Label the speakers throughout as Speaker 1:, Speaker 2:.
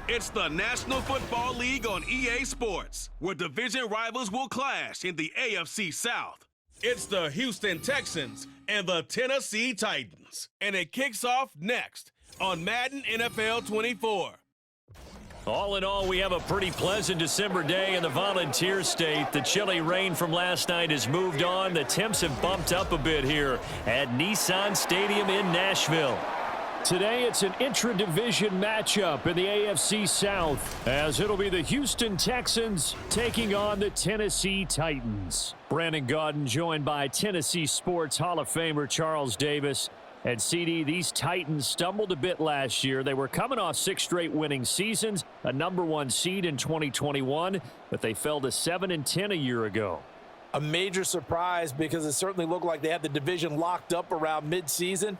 Speaker 1: It's the National Football League on EA Sports, where division rivals will clash in the AFC South. It's the Houston Texans and the Tennessee Titans, and it kicks off next on Madden NFL 24.
Speaker 2: All in all, we have a pretty pleasant December day in the Volunteer State. The chilly rain from last night has moved on. The temps have bumped up a bit here at Nissan Stadium in Nashville. Today, it's an intra-division matchup in the AFC South, as it'll be the Houston Texans taking on the Tennessee Titans. Brandon Gaudin joined by Tennessee Sports Hall of Famer Charles Davis. And CD, these Titans stumbled a bit last year. They were coming off 6 straight winning seasons, a #1 seed in 2021, but they fell to 7-10 a year ago.
Speaker 3: A major surprise because it certainly looked like they had the division locked up around midseason.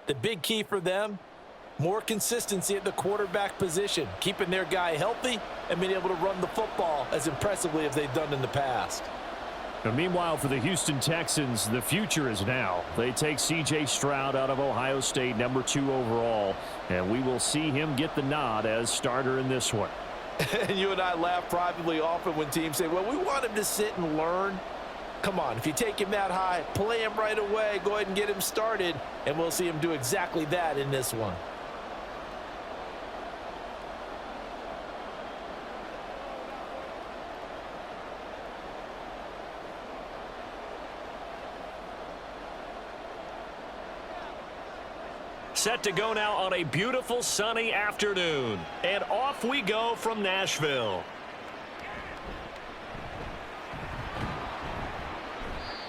Speaker 3: The big key for them, more consistency at the quarterback position, keeping their guy healthy and being able to run the football as impressively as they've done in the past.
Speaker 2: Now, meanwhile, for the Houston Texans, the future is now. They take C.J. Stroud out of Ohio State, #2 overall, and we will see him get the nod as starter in this one.
Speaker 3: And you and I laugh privately often when teams say, well, we want him to sit and learn. Come on, if you take him that high, play him right away, go ahead and get him started, and we'll see him do exactly that in this one.
Speaker 2: Set to go now on a beautiful sunny afternoon. And off we go from Nashville.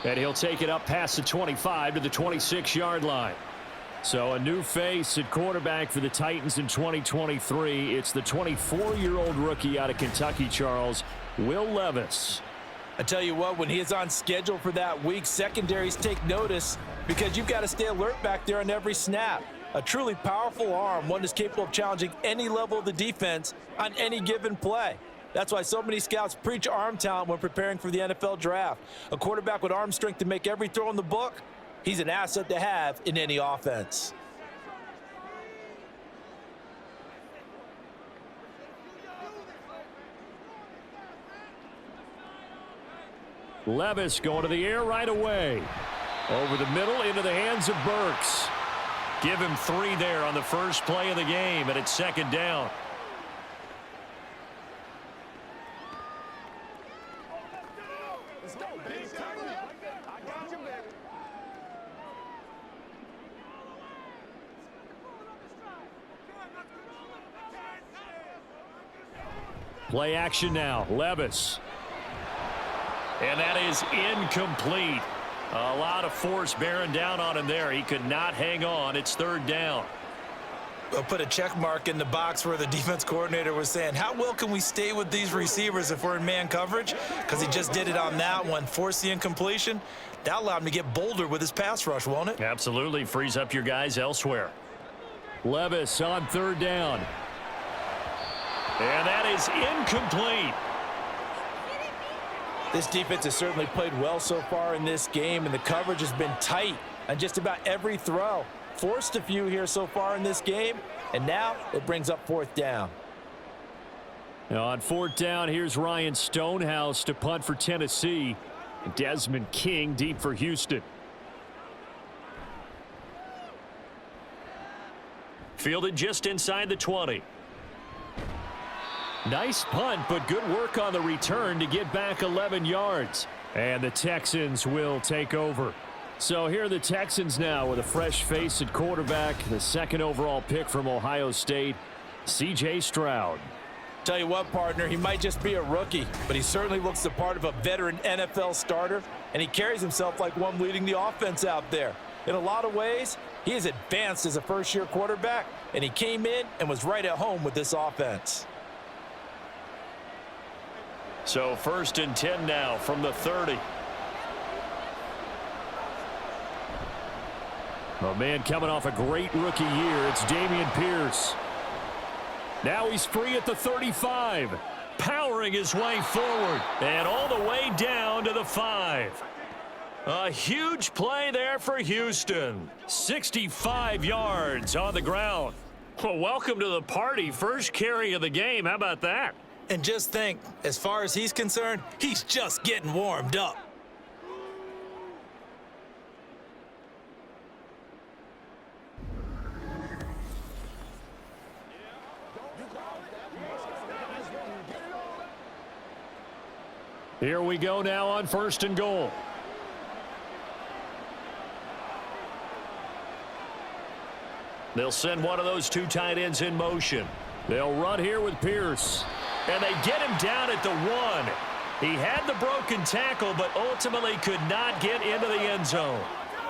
Speaker 2: And he'll take it up past the 25 to the 26-yard line. So a new face at quarterback for the Titans in 2023. It's the 24-year-old rookie out of Kentucky, Charles, Will Levis.
Speaker 3: I tell you what, when he is on schedule for that week, secondaries take notice because you've got to stay alert back there on every snap. A truly powerful arm, one that's capable of challenging any level of the defense on any given play. That's why so many scouts preach arm talent when preparing for the NFL draft. A quarterback with arm strength to make every throw in the book, he's an asset to have in any offense.
Speaker 2: Levis going to the air right away. Over the middle into the hands of Burks. Give him 3 there on the first play of the game, and it's second down. Play action now. Levis. And that is incomplete. A lot of force bearing down on him there. He could not hang on. It's third down.
Speaker 3: I'll put a check mark in the box where the defense coordinator was saying, how well can we stay with these receivers if we're in man coverage? Because he just did it on that one, forced the incompletion. That allowed him to get bolder with his pass rush, won't it?
Speaker 2: Absolutely. Frees up your guys elsewhere. Levis on third down. And that is incomplete.
Speaker 3: This defense has certainly played well so far in this game, and the coverage has been tight on just about every throw. Forced a few here so far in this game, and now it brings up fourth down.
Speaker 2: Now on fourth down, here's Ryan Stonehouse to punt for Tennessee. Desmond King deep for Houston. Fielded just inside the 20. Nice punt, but good work on the return to get back 11 yards. And the Texans will take over. So here are the Texans now with a fresh face at quarterback, the 2nd overall pick from Ohio State, C.J. Stroud.
Speaker 3: Tell you what, partner, he might just be a rookie, but he certainly looks the part of a veteran NFL starter, and he carries himself like one leading the offense out there. In a lot of ways, he is advanced as a first-year quarterback, and he came in and was right at home with this offense.
Speaker 2: So 1st and 10 now from the 30. Oh, man, coming off a great rookie year, it's Dameon Pierce. Now he's free at the 35, powering his way forward, and all the way down to the 5. A huge play there for Houston. 65 yards on the ground. Well, welcome to the party. First carry of the game. How about that?
Speaker 3: And just think, as far as he's concerned, he's just getting warmed up.
Speaker 2: Here we go now on 1st and goal. They'll send one of those two tight ends in motion. They'll run here with Pierce. And they get him down at the 1. He had the broken tackle, but ultimately could not get into the end zone.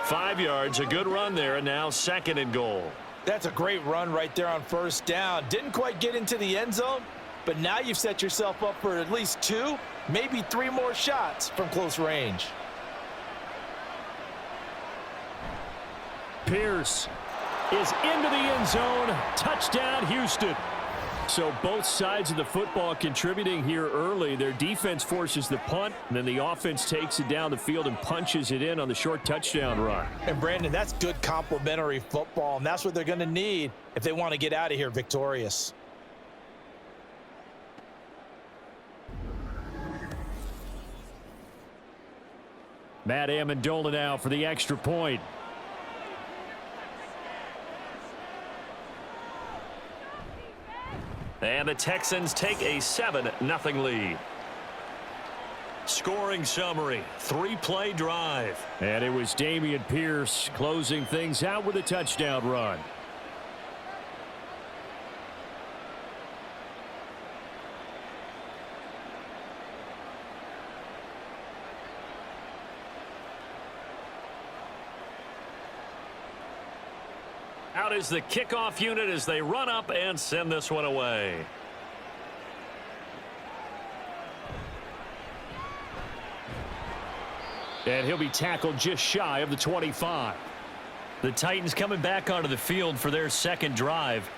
Speaker 2: 5 yards, a good run there, and now 2nd and goal.
Speaker 3: That's a great run right there on 1st down. Didn't quite get into the end zone, but now you've set yourself up for at least 2, maybe 3 more shots from close range.
Speaker 2: Pierce is into the end zone. Touchdown, Houston. So both sides of the football contributing here early. Their defense forces the punt, and then the offense takes it down the field and punches it in on the short touchdown run.
Speaker 3: And, Brandon, that's good complementary football, and that's what they're going to need if they want to get out of here victorious.
Speaker 2: Matt Amendola now for the extra point. And the Texans take a 7-0 lead. Scoring summary, 3-play drive. And it was Dameon Pierce closing things out with a touchdown run. Out is the kickoff unit as they run up and send this one away. And he'll be tackled just shy of the 25. The Titans coming back onto the field for their second drive.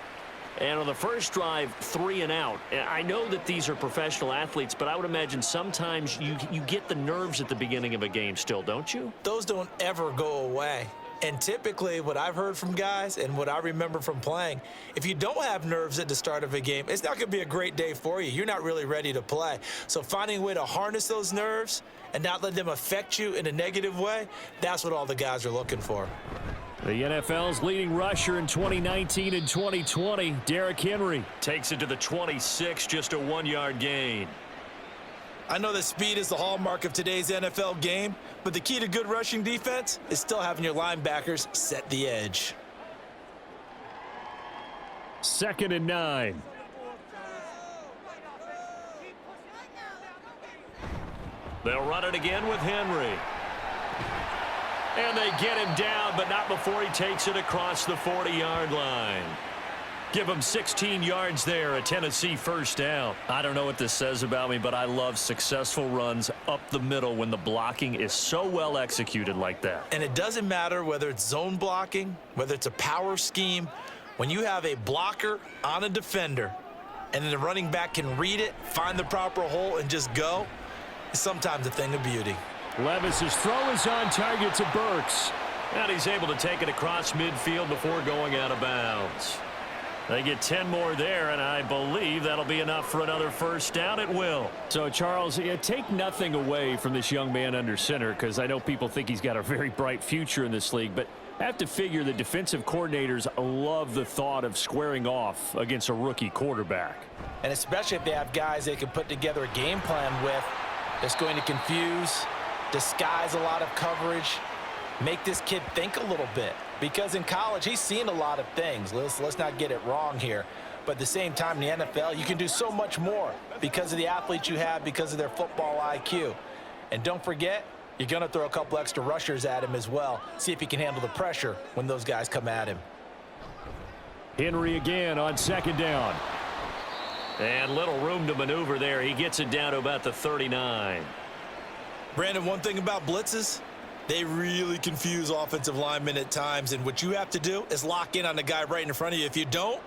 Speaker 2: And on the first drive, 3 and out. I know that these are professional athletes, but I would imagine sometimes you get the nerves at the beginning of a game still, don't you?
Speaker 3: Those don't ever go away. And typically what I've heard from guys and what I remember from playing, if you don't have nerves at the start of a game, it's not going to be a great day for you. You're not really ready to play. So finding a way to harness those nerves and not let them affect you in a negative way, that's what all the guys are looking for.
Speaker 2: The NFL's leading rusher in 2019 and 2020, Derrick Henry, takes it to the 26, just a 1-yard gain.
Speaker 3: I know that speed is the hallmark of today's NFL game, but the key to good rushing defense is still having your linebackers set the edge.
Speaker 2: 2nd and 9. They'll run it again with Henry. And they get him down, but not before he takes it across the 40-yard line. Give him 16 yards there, a Tennessee first down. I don't know what this says about me, but I love successful runs up the middle when the blocking is so well executed like that.
Speaker 3: And it doesn't matter whether it's zone blocking, whether it's a power scheme. When you have a blocker on a defender and then the running back can read it, find the proper hole, and just go, it's sometimes a thing of beauty.
Speaker 2: Levis's throw is on target to Burks. And he's able to take it across midfield before going out of bounds. They get 10 more there, and I believe that'll be enough for another first down. It will. So, Charles, take nothing away from this young man under center, because I know people think he's got a very bright future in this league, but I have to figure the defensive coordinators love the thought of squaring off against a rookie quarterback.
Speaker 3: And especially if they have guys they can put together a game plan with that's going to confuse, disguise a lot of coverage, make this kid think a little bit. Because in college, he's seen a lot of things. Let's not get it wrong here. But at the same time, in the NFL, you can do so much more because of the athletes you have, because of their football IQ. And don't forget, you're going to throw a couple extra rushers at him as well. See if he can handle the pressure when those guys come at him.
Speaker 2: Henry again on 2nd down. And little room to maneuver there. He gets it down to about the 39.
Speaker 3: Brandon, one thing about blitzes, they really confuse offensive linemen at times, and what you have to do is lock in on the guy right in front of you. If you don't,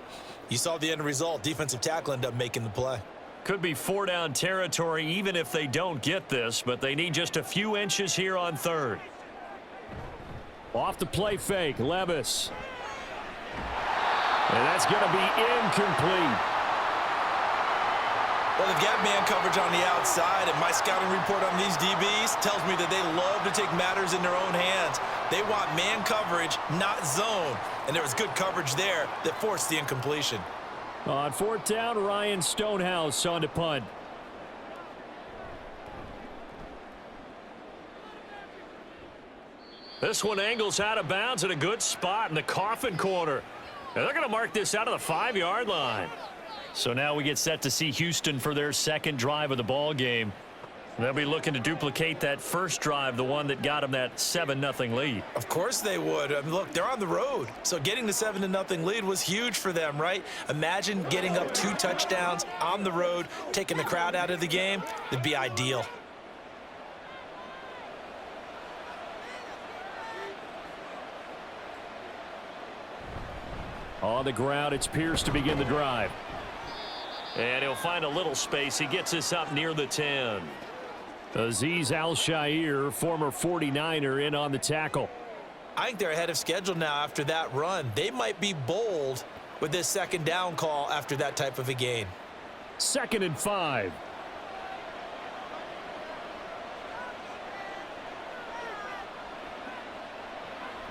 Speaker 3: you saw the end result. Defensive tackle ended up making the play.
Speaker 2: Could be 4-down territory even if they don't get this, but they need just a few inches here on 3rd. Off the play fake, Levis. And that's going to be incomplete.
Speaker 3: Well, they've got man coverage on the outside, and my scouting report on these DBs tells me that they love to take matters in their own hands. They want man coverage, not zone. And there was good coverage there that forced the incompletion.
Speaker 2: On fourth down, Ryan Stonehouse on to punt. This one angles out of bounds at a good spot in the coffin corner. And they're going to mark this out of the 5-yard line. So now we get set to see Houston for their second drive of the ball game. They'll be looking to duplicate that first drive, the one that got them that 7-0 lead.
Speaker 3: Of course they would. I mean, look, they're on the road. So getting the 7-0 lead was huge for them, right? Imagine getting up 2 touchdowns on the road, taking the crowd out of the game. It'd be ideal.
Speaker 2: On the ground, it's Pierce to begin the drive. And he'll find a little space. He gets us up near the 10. Azeez Al-Shaair, former 49er, in on the tackle.
Speaker 3: I think they're ahead of schedule now after that run. They might be bold with this second down call after that type of a gain.
Speaker 2: 2nd and 5.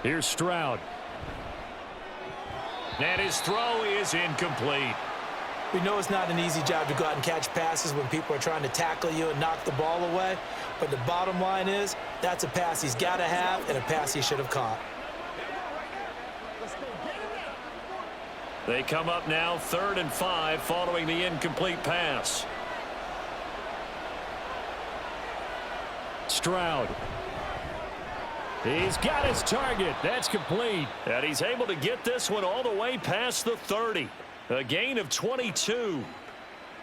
Speaker 2: Here's Stroud. And his throw is incomplete.
Speaker 3: We know it's not an easy job to go out and catch passes when people are trying to tackle you and knock the ball away. But the bottom line is that's a pass he's got to have and a pass he should have caught.
Speaker 2: They come up now 3rd and 5 following the incomplete pass. Stroud. He's got his target. That's complete. And he's able to get this one all the way past the 30. A gain of 22.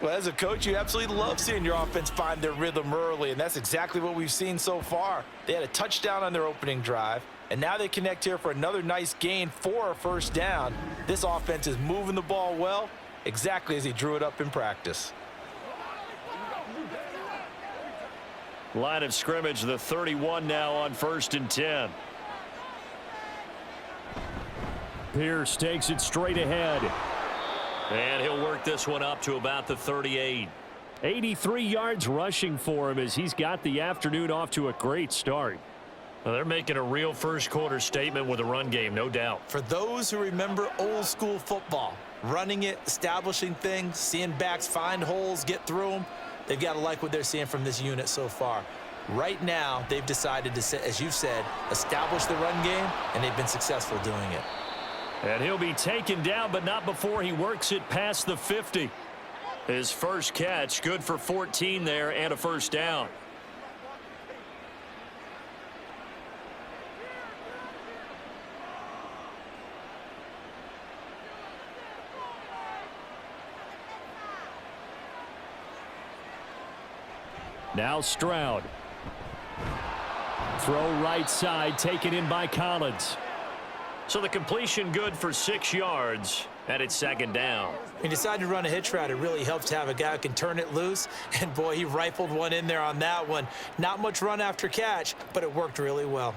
Speaker 3: Well, as a coach, you absolutely love seeing your offense find their rhythm early, and that's exactly what we've seen so far. They had a touchdown on their opening drive, and now they connect here for another nice gain for a first down. This offense is moving the ball well, exactly as he drew it up in practice.
Speaker 2: Line of scrimmage, the 31 now on 1st and 10. Pierce takes it straight ahead. And he'll work this one up to about the 38. 83 yards rushing for him as he's got the afternoon off to a great start. Well, they're making a real first quarter statement with a run game, no doubt.
Speaker 3: For those who remember old school football, running it, establishing things, seeing backs find holes, get through them, they've got to like what they're seeing from this unit so far. Right now, they've decided to, as you said, establish the run game, and they've been successful doing it.
Speaker 2: And he'll be taken down, but not before he works it past the 50. His first catch, good for 14 there and a first down. Now Stroud. Throw right side, taken in by Collins. So the completion good for 6 yards, and it's 2nd down.
Speaker 3: He decided to run a hitch route. It really helps to have a guy who can turn it loose. And, boy, he rifled one in there on that one. Not much run after catch, but it worked really well.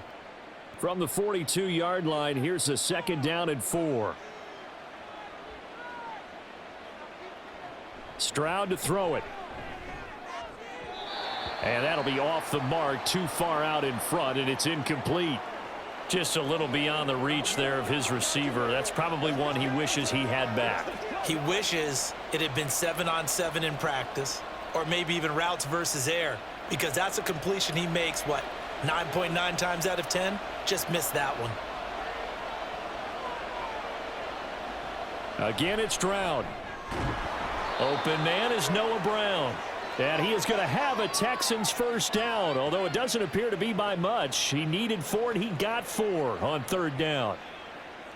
Speaker 2: From the 42-yard line, here's a 2nd down and 4. Stroud to throw it. And that'll be off the mark, too far out in front, and it's incomplete. Just a little beyond the reach there of his receiver. That's probably one he wishes he had back.
Speaker 3: He wishes it had been 7-on-7 in practice, or maybe even routes versus air, because that's a completion he makes, 9.9 times out of 10? Just missed that one.
Speaker 2: Again, it's Stroud. Open man is Noah Brown. And he is going to have a Texans first down, although it doesn't appear to be by much. He needed 4, and he got 4 on 3rd down.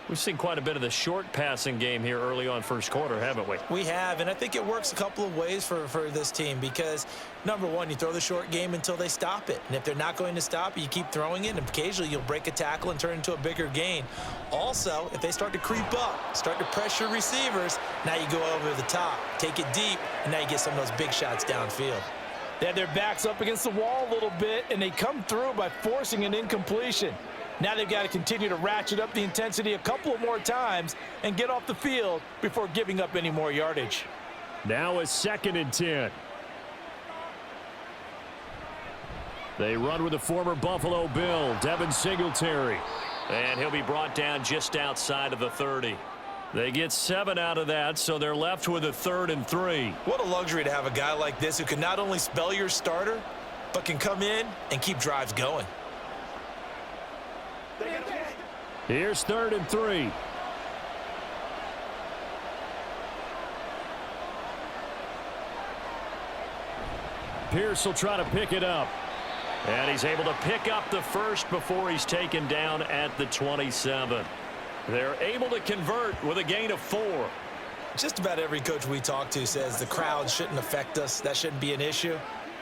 Speaker 2: We've seen quite a bit of the short passing game here early on first quarter, haven't we?
Speaker 3: We have, and I think it works a couple of ways for this team because, number one, you throw the short game until they stop it. And if they're not going to stop it, you keep throwing it, and occasionally you'll break a tackle and turn it into a bigger gain. Also, if they start to creep up, start to pressure receivers, now you go over the top, take it deep, and now you get some of those big shots downfield. They had their backs up against the wall a little bit, and they come through by forcing an incompletion. Now they've got to continue to ratchet up the intensity a couple of more times and get off the field before giving up any more yardage.
Speaker 2: Now a 2nd and 10. They run with the former Buffalo Bill, Devin Singletary. And he'll be brought down just outside of the 30. They get 7 out of that, so they're left with a 3rd and 3.
Speaker 3: What a luxury to have a guy like this who can not only spell your starter, but can come in and keep drives going.
Speaker 2: Here's 3rd and 3. Pierce will try to pick it up. And he's able to pick up the first before he's taken down at the 27. They're able to convert with a gain of 4.
Speaker 3: Just about every coach we talk to says the crowd shouldn't affect us. That shouldn't be an issue.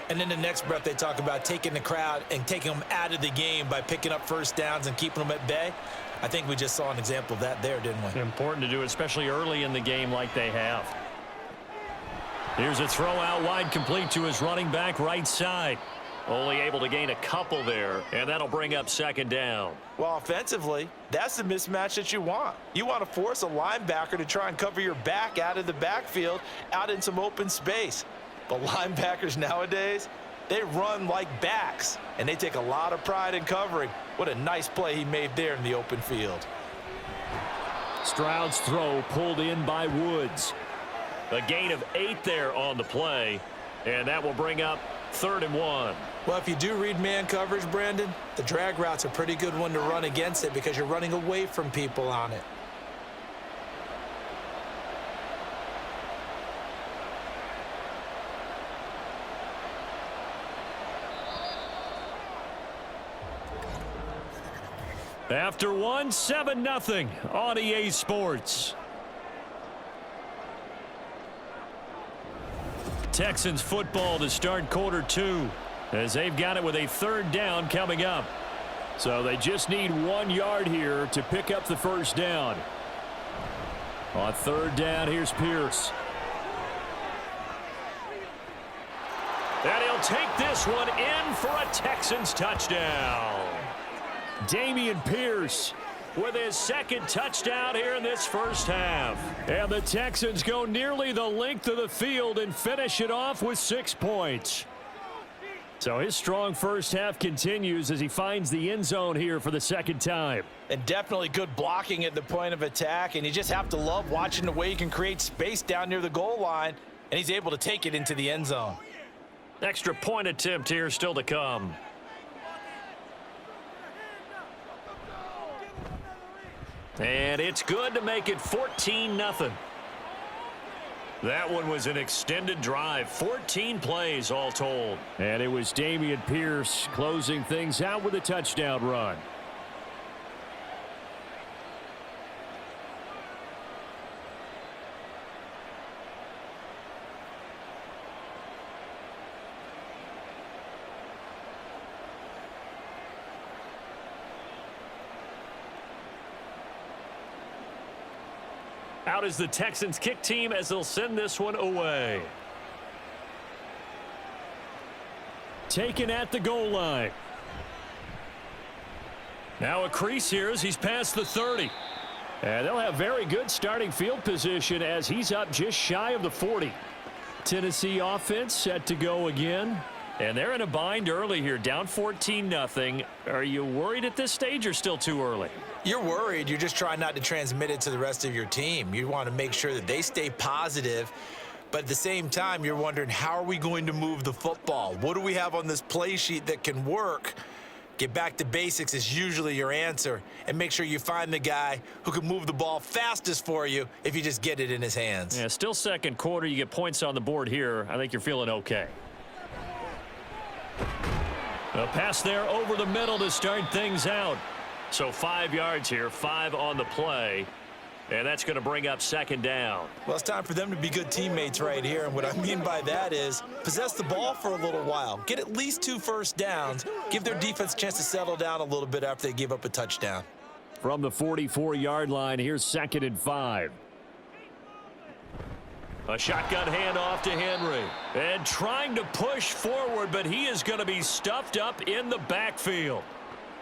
Speaker 3: And in the next breath, they talk about taking the crowd and taking them out of the game by picking up first downs and keeping them at bay. I think we just saw an example of that there, didn't we?
Speaker 2: Important to do, especially early in the game like they have. Here's a throw out wide, complete to his running back right side. Only able to gain a couple there, and that'll bring up 2nd down.
Speaker 3: Well, offensively, that's the mismatch that you want. You want to force a linebacker to try and cover your back out of the backfield, out in some open space. But linebackers nowadays, they run like backs, and they take a lot of pride in covering. What a nice play he made there in the open field.
Speaker 2: Stroud's throw pulled in by Woods. A gain of 8 there on the play, and that will bring up 3rd and 1.
Speaker 3: Well, if you do read man coverage, Brandon, the drag route's a pretty good one to run against it because you're running away from people on it.
Speaker 2: After 1, 7-0 on EA Sports. Texans football to start quarter 2 as they've got it with a 3rd down coming up. So they just need 1 yard here to pick up the first down. On 3rd down, here's Pierce. And he'll take this one in for a Texans touchdown. Dameon Pierce with his 2nd touchdown here in this first half. And the Texans go nearly the length of the field and finish it off with 6 points. So his strong first half continues as he finds the end zone here for the 2nd time.
Speaker 3: And definitely good blocking at the point of attack, and you just have to love watching the way he can create space down near the goal line, and he's able to take it into the end zone.
Speaker 2: Extra point attempt here still to come. And it's good to make it 14-0. That one was an extended drive, 14 plays all told. And it was Dameon Pierce closing things out with a touchdown run. Out is the Texans kick team as they'll send this one away. Taken at the goal line. Now a crease here as he's past the 30. And they'll have very good starting field position as he's up just shy of the 40. Tennessee offense set to go again. And they're in a bind early here, down 14-0. Are you worried at this stage or still too early?
Speaker 3: You're worried. You're just trying not to transmit it to the rest of your team. You want to make sure that they stay positive. But at the same time, you're wondering, how are we going to move the football? What do we have on this play sheet that can work? Get back to basics is usually your answer. And make sure you find the guy who can move the ball fastest for you if you just get it in his hands.
Speaker 2: Yeah, still second quarter. You get points on the board here. I think you're feeling okay. A pass there over the middle to start things out. So 5 yards here, 5 on the play. And that's going to bring up 2nd down.
Speaker 3: Well, it's time for them to be good teammates right here. And what I mean by that is possess the ball for a little while. Get at least 2 first downs. Give their defense a chance to settle down a little bit after they give up a touchdown.
Speaker 2: From the 44-yard line, here's 2nd and 5. A shotgun handoff to Henry. And trying to push forward, but he is going to be stuffed up in the backfield.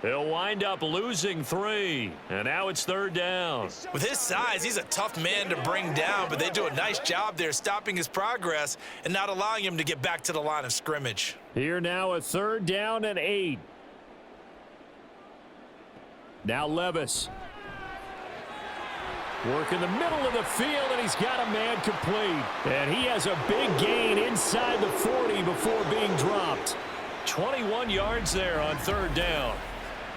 Speaker 2: He'll wind up losing 3, and now it's 3rd down.
Speaker 3: With his size, he's a tough man to bring down, but they do a nice job there stopping his progress and not allowing him to get back to the line of scrimmage.
Speaker 2: Here now a 3rd down and 8. Now Levis. Work in the middle of the field, and he's got a man complete. And he has a big gain inside the 40 before being dropped. 21 yards there on 3rd down.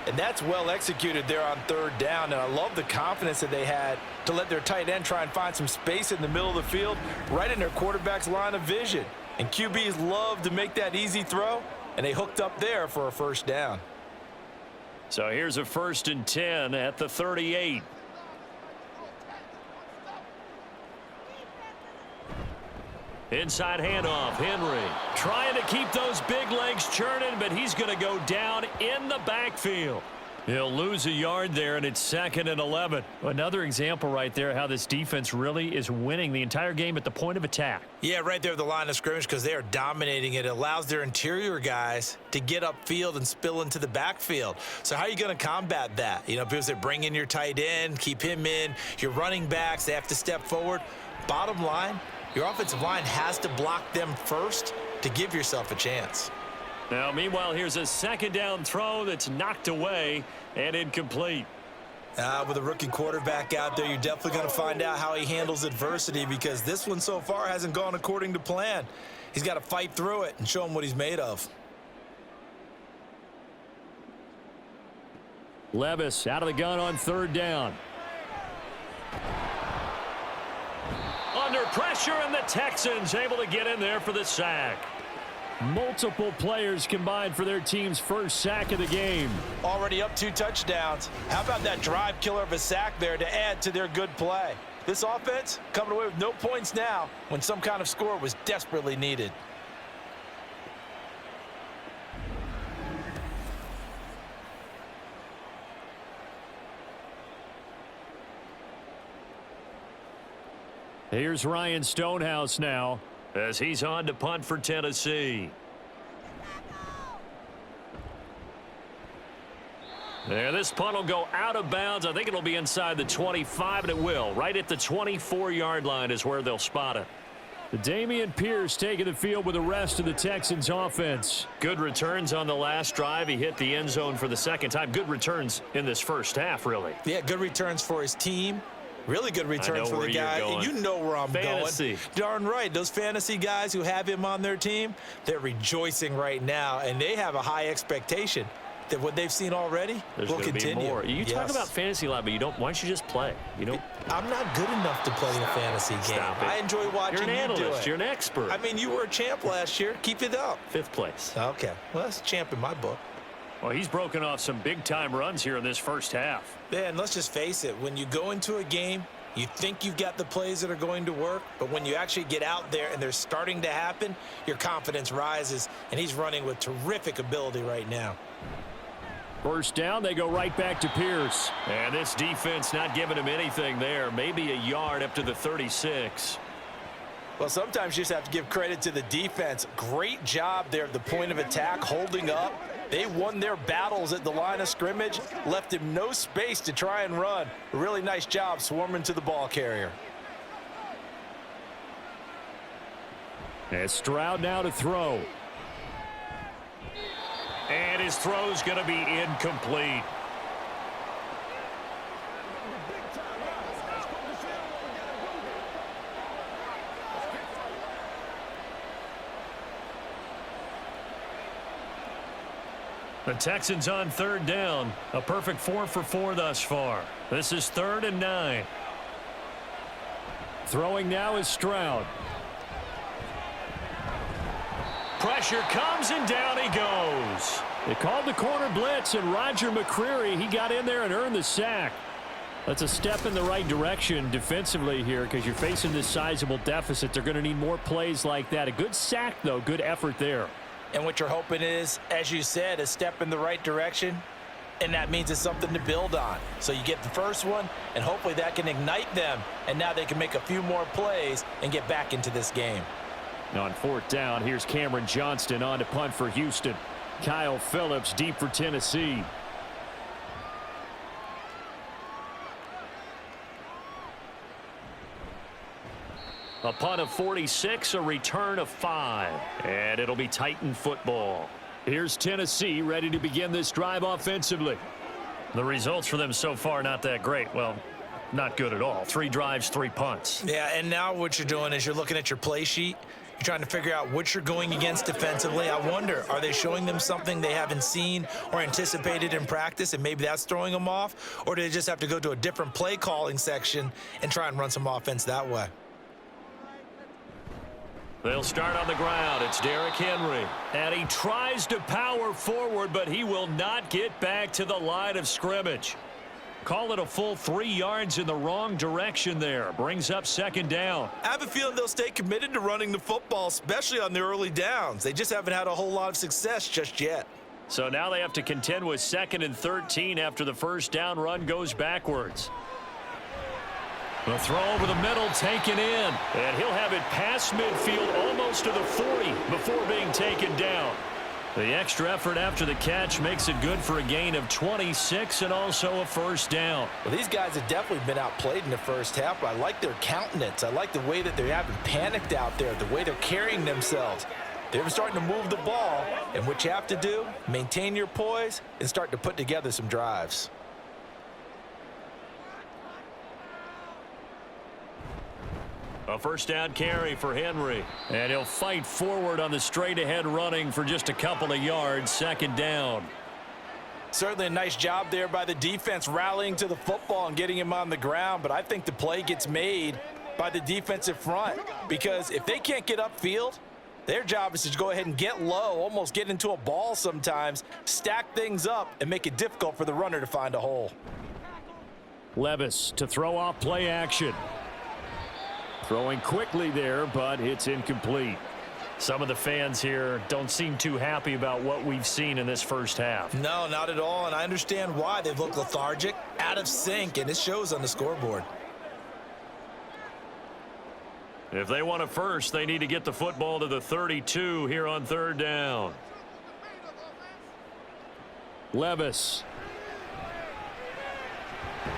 Speaker 3: And that's well executed there on 3rd down, and I love the confidence that they had to let their tight end try and find some space in the middle of the field, right in their quarterback's line of vision. And QBs love to make that easy throw, and they hooked up there for a 1st down.
Speaker 2: So here's a 1st and 10 at the 38. Inside handoff, Henry trying to keep those big legs churning, but he's going to go down in the backfield. He'll lose a yard there, and it's 2nd and 11. Another example right there how this defense really is winning the entire game at the point of attack.
Speaker 3: Yeah, right there at the line of scrimmage because they are dominating it. It allows their interior guys to get upfield and spill into the backfield. So how are you going to combat that? You know, because they bring in your tight end, keep him in. Your running backs, they have to step forward. Bottom line, your offensive line has to block them first to give yourself a chance.
Speaker 2: Now, meanwhile, here's a 2nd down throw that's knocked away and incomplete.
Speaker 3: With a rookie quarterback out there, you're definitely going to find out how he handles adversity because this one so far hasn't gone according to plan. He's got to fight through it and show him what he's made of.
Speaker 2: Levis out of the gun on 3rd down. Under pressure, and the Texans able to get in there for the sack. Multiple players combined for their team's 1st sack of the game.
Speaker 3: Already up 2 touchdowns. How about that drive killer of a sack there to add to their good play? This offense coming away with no points now when some kind of score was desperately needed.
Speaker 2: Here's Ryan Stonehouse now as he's on to punt for Tennessee. There, this punt will go out of bounds. I think it'll be inside the 25, and it will. Right at the 24-yard line is where they'll spot it. Dameon Pierce taking the field with the rest of the Texans offense. Good returns on the last drive. He hit the end zone for the 2nd time. Good returns in this 1st half, really.
Speaker 3: Yeah, good returns for his team. Really good returns for the guy. You know where I'm going. Darn right. Those fantasy guys who have him on their team, they're rejoicing right now, and they have a high expectation that what they've seen already will continue.
Speaker 2: Be more. You talk about fantasy a lot, but you don't. Why don't you just play? You know,
Speaker 3: I'm not good enough to play in a fantasy game. I enjoy watching you do it.
Speaker 2: You're an analyst. You're an expert.
Speaker 3: I mean, you were a champ last year. Keep it up.
Speaker 2: 5th place.
Speaker 3: Okay. Well, that's a champ in my book.
Speaker 2: Well, he's broken off some big-time runs here in this 1st half.
Speaker 3: Yeah, and let's just face it. When you go into a game, you think you've got the plays that are going to work, but when you actually get out there and they're starting to happen, your confidence rises, and he's running with terrific ability right now.
Speaker 2: 1st down, they go right back to Pierce. And this defense not giving him anything there. Maybe a yard up to the 36.
Speaker 3: Well, sometimes you just have to give credit to the defense. Great job there at the point of attack, holding up. They won their battles at the line of scrimmage, left him no space to try and run. A really nice job swarming to the ball carrier.
Speaker 2: And Stroud now to throw. And his throw's going to be incomplete. The Texans on 3rd down. A perfect 4 for 4 thus far. This is 3rd and 9. Throwing now is Stroud. Pressure comes, and down he goes. They called the corner blitz, and Roger McCreary, he got in there and earned the sack. That's a step in the right direction defensively here because you're facing this sizable deficit. They're going to need more plays like that. A good sack, though. Good effort there.
Speaker 3: And what you're hoping is, as you said, a step in the right direction, and that means it's something to build on. So you get the first one, and hopefully that can ignite them, and now they can make a few more plays and get back into this game.
Speaker 2: On 4th down, here's Cameron Johnston on to punt for Houston. Kyle Phillips deep for Tennessee. A punt of 46, a return of 5. And it'll be Titan football. Here's Tennessee ready to begin this drive offensively. The results for them so far not that great. Well, not good at all. 3 drives, 3 punts.
Speaker 3: Yeah, and now what you're doing is you're looking at your play sheet. You're trying to figure out what you're going against defensively. I wonder, are they showing them something they haven't seen or anticipated in practice, and maybe that's throwing them off? Or do they just have to go to a different play calling section and try and run some offense that way?
Speaker 2: They'll start on the ground. It's Derrick Henry. And he tries to power forward, but he will not get back to the line of scrimmage. Call it a full 3 yards in the wrong direction there. Brings up second down.
Speaker 3: I have a feeling they'll stay committed to running the football, especially on the early downs. They just haven't had a whole lot of success just yet.
Speaker 2: So now they have to contend with 2nd and 13 after the first down run goes backwards. The throw over the middle, taken in. And he'll have it past midfield almost to the 40 before being taken down. The extra effort after the catch makes it good for a gain of 26 and also a first down.
Speaker 3: Well, these guys have definitely been outplayed in the first half, but I like their countenance. I like the way that they haven't panicked out there, the way they're carrying themselves. They're starting to move the ball, and what you have to do, maintain your poise and start to put together some drives.
Speaker 2: A first down carry for Henry. And he'll fight forward on the straight-ahead running for just a couple of yards. Second down.
Speaker 3: Certainly a nice job there by the defense rallying to the football and getting him on the ground, but I think the play gets made by the defensive front because if they can't get upfield, their job is to go ahead and get low, almost get into a ball sometimes, stack things up, and make it difficult for the runner to find a hole.
Speaker 2: Levis to throw off play action. Throwing quickly there, but it's incomplete. Some of the fans here don't seem too happy about what we've seen in this first half.
Speaker 3: No, not at all, and I understand why. They've looked lethargic, out of sync, and it shows on the scoreboard.
Speaker 2: If they want a first, they need to get the football to the 32 here on third down. Levis.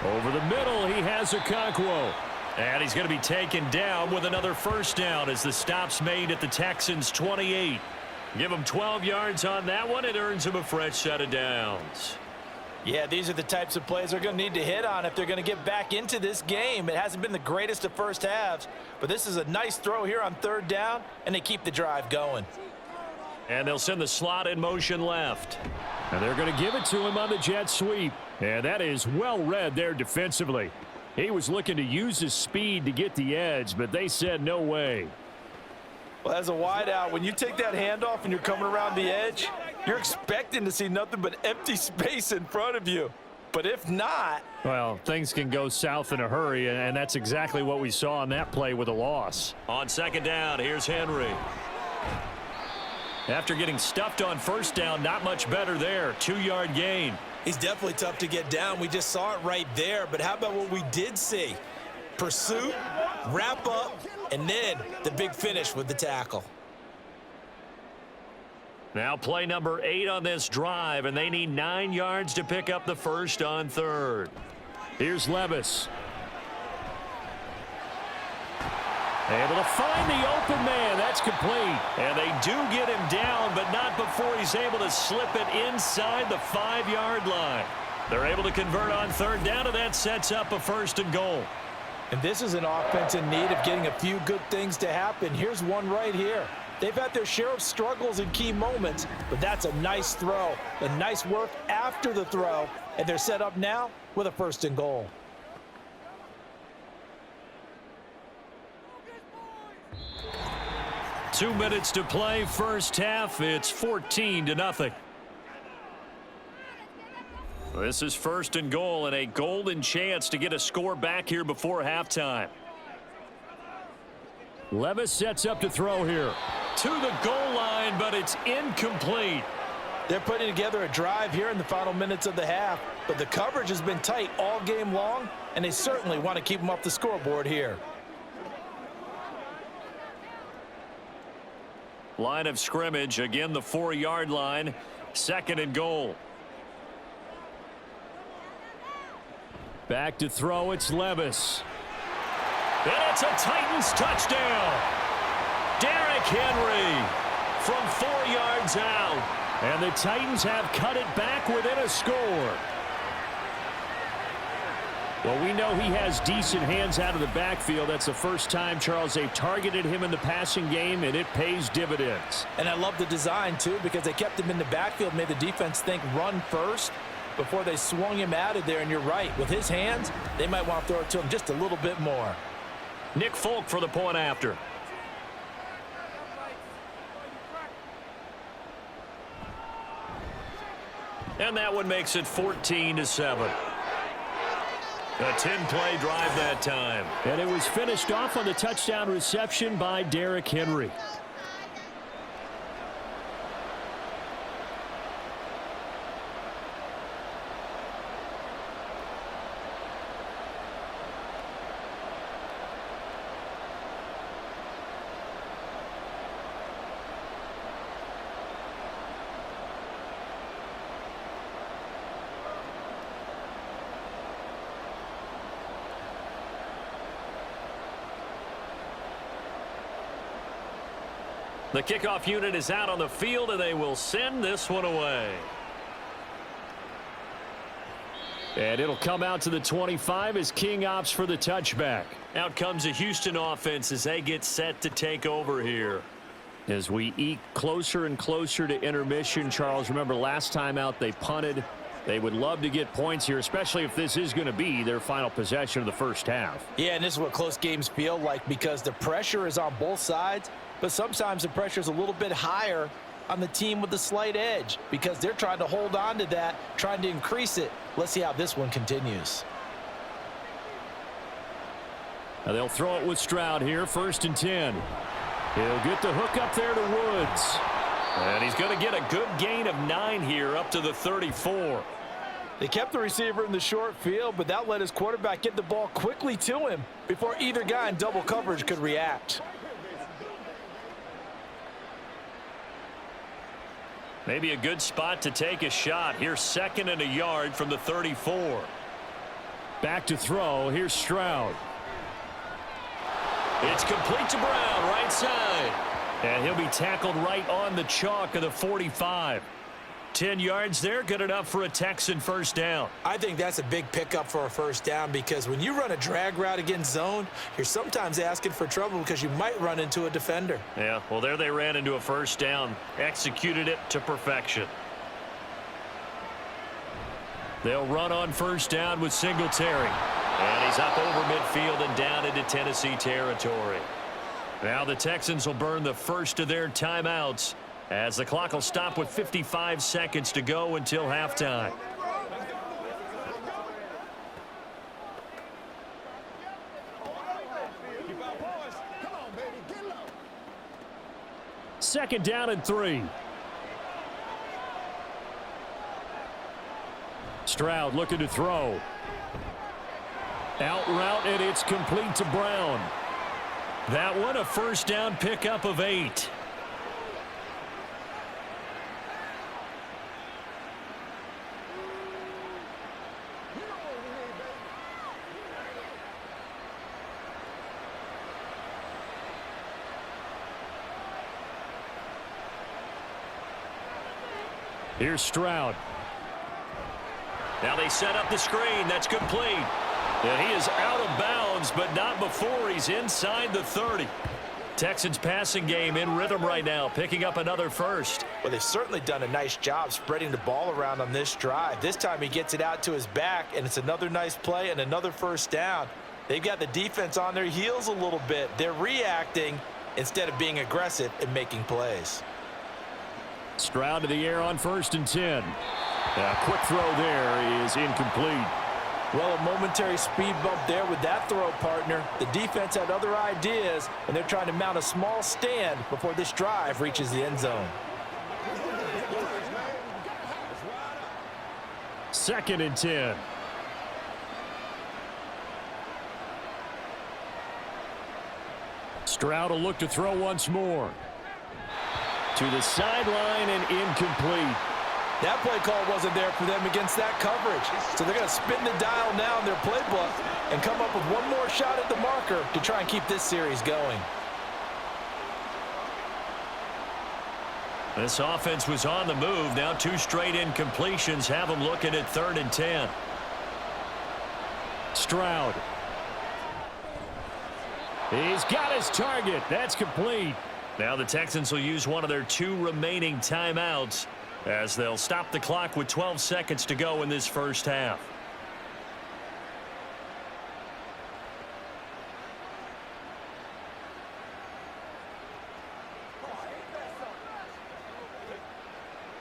Speaker 2: Over the middle, he has Okonkwo. And he's going to be taken down with another first down as the stop's made at the Texans' 28. Give him 12 yards on that one. It earns him a fresh set of downs.
Speaker 3: Yeah, these are the types of plays they're going to need to hit on if they're going to get back into this game. It hasn't been the greatest of first halves, but this is a nice throw here on third down, and they keep the drive going.
Speaker 2: And they'll send the slot in motion left. And they're going to give it to him on the jet sweep. And that is well read there defensively. He was looking to use his speed to get the edge, but they said no way.
Speaker 3: Well, as a wideout, when you take that handoff and you're coming around the edge, you're expecting to see nothing but empty space in front of you. But if not...
Speaker 2: Well, things can go south in a hurry, and that's exactly what we saw on that play with a loss. On second down, here's Henry. After getting stuffed on first down, not much better there. 2-yard gain.
Speaker 3: He's definitely tough to get down. We just saw it right there. But how about what we did see? Pursuit, wrap up, and then the big finish with the tackle.
Speaker 2: Now play number 8 on this drive, and they need 9 yards to pick up the first on third. Here's Levis. Able to find the open man. That's complete. And they do get him down, but not before he's able to slip it inside the 5-yard line. They're able to convert on third down, and that sets up a first and goal.
Speaker 3: And this is an offense in need of getting a few good things to happen. Here's one right here. They've had their share of struggles in key moments, but that's a nice throw. A nice work after the throw, and they're set up now with a first and goal.
Speaker 2: Two minutes to play, first half. It's 14-0. This is first and goal and a golden chance to get a score back here before halftime. Levis sets up to throw here. To the goal line, but it's incomplete.
Speaker 3: They're putting together a drive here in the final minutes of the half, but the coverage has been tight all game long, and they certainly want to keep them off the scoreboard here.
Speaker 2: Line of scrimmage, again the 4-yard line, second and goal. Back to throw, it's Levis. And it's a Titans touchdown. Derrick Henry from 4 yards out. And the Titans have cut it back within a score. Well, we know he has decent hands out of the backfield. That's the first time, Charles, they've targeted him in the passing game, and it pays dividends.
Speaker 3: And I love the design, too, because they kept him in the backfield, made the defense think run first before they swung him out of there. And you're right, with his hands, they might want to throw it to him just a little bit more.
Speaker 2: Nick Folk for the point after. And that one makes it 14-7. A 10-play drive that time. And it was finished off on the touchdown reception by Derrick Henry. The kickoff unit is out on the field, and they will send this one away. And it'll come out to the 25 as King opts for the touchback. Out comes the Houston offense as they get set to take over here. As we eke closer and closer to intermission, Charles, remember last time out they punted. They would love to get points here, especially if this is going to be their final possession of the first half.
Speaker 3: Yeah, and this is what close games feel like because the pressure is on both sides, but sometimes the pressure is a little bit higher on the team with the slight edge because they're trying to hold on to that, trying to increase it. Let's see how this one continues.
Speaker 2: Now they'll throw it with Stroud here, 1st and 10. He'll get the hook up there to Woods. And he's going to get a good gain of 9 here up to the 34.
Speaker 3: They kept the receiver in the short field, but that let his quarterback get the ball quickly to him before either guy in double coverage could react.
Speaker 2: Maybe a good spot to take a shot. Here's 2nd and a yard from the 34. Back to throw. Here's Stroud. It's complete to Brown, right side. And he'll be tackled right on the chalk of the 45. 10 yards there, good enough for a Texan first down.
Speaker 3: I think that's a big pickup for a first down because when you run a drag route against zone, you're sometimes asking for trouble because you might run into a defender.
Speaker 2: Yeah, well, there they ran into a first down, executed it to perfection. They'll run on first down with Singletary. And he's up over midfield and down into Tennessee territory. Now the Texans will burn the first of their timeouts as the clock will stop with 55 seconds to go until halftime. Second down and 3. Stroud looking to throw. Out route, and it's complete to Brown. That one a first down pickup of 8. Here's Stroud. Now they set up the screen. That's complete. And he is out of bounds, but not before he's inside the 30. Texans passing game in rhythm right now, picking up another first.
Speaker 3: Well, they've certainly done a nice job spreading the ball around on this drive. This time he gets it out to his back, and it's another nice play and another first down. They've got the defense on their heels a little bit. They're reacting instead of being aggressive and making plays.
Speaker 2: Stroud to the air on 1st and 10. A quick throw there is incomplete.
Speaker 3: Well, a momentary speed bump there with that throw, partner. The defense had other ideas, and they're trying to mount a small stand before this drive reaches the end zone.
Speaker 2: 2nd and 10. Stroud will look to throw once more. To the sideline and incomplete.
Speaker 3: That play call wasn't there for them against that coverage. So they're going to spin the dial now in their playbook and come up with one more shot at the marker to try and keep this series going.
Speaker 2: This offense was on the move. Now 2 straight incompletions have them looking at 3rd and 10. Stroud. He's got his target. That's complete. Now the Texans will use one of their 2 remaining timeouts as they'll stop the clock with 12 seconds to go in this first half.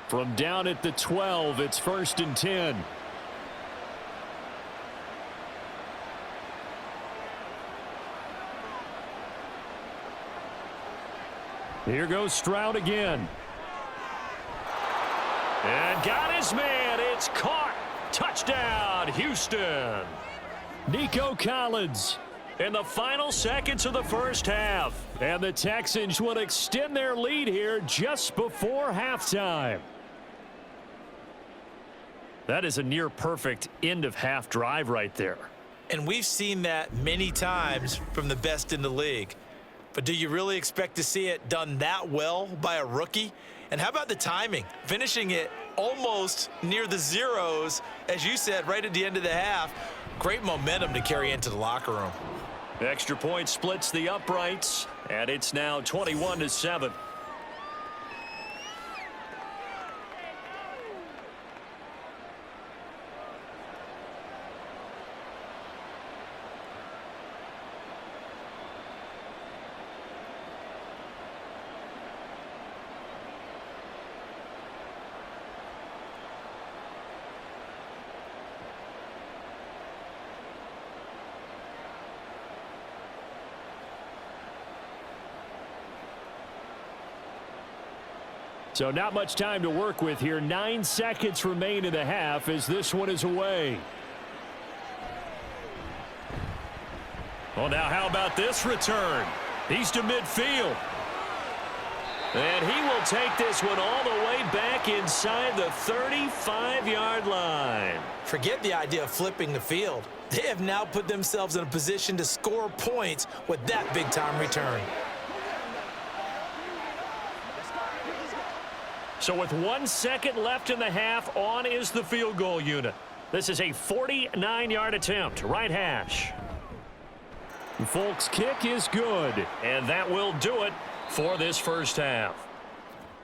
Speaker 2: From down at the 12, it's 1st and 10. Here goes Stroud again. And got his man. It's caught. Touchdown, Houston. Nico Collins in the final seconds of the first half. And the Texans will extend their lead here just before halftime. That is a near-perfect end-of-half drive right there.
Speaker 3: And we've seen that many times from the best in the league. But do you really expect to see it done that well by a rookie? And how about the timing? Finishing it almost near the zeros, as you said, right at the end of the half. Great momentum to carry into the locker room.
Speaker 2: Extra point splits the uprights, and it's now 21-7. So not much time to work with here. 9 seconds remain in the half as this one is away. Well, now how about this return? He's to midfield. And he will take this one all the way back inside the 35-yard line.
Speaker 3: Forget the idea of flipping the field. They have now put themselves in a position to score points with that big-time return.
Speaker 2: So with 1 second left in the half, on is the field goal unit. This is a 49-yard attempt, right hash. Folks' kick is good, and that will do it for this first half.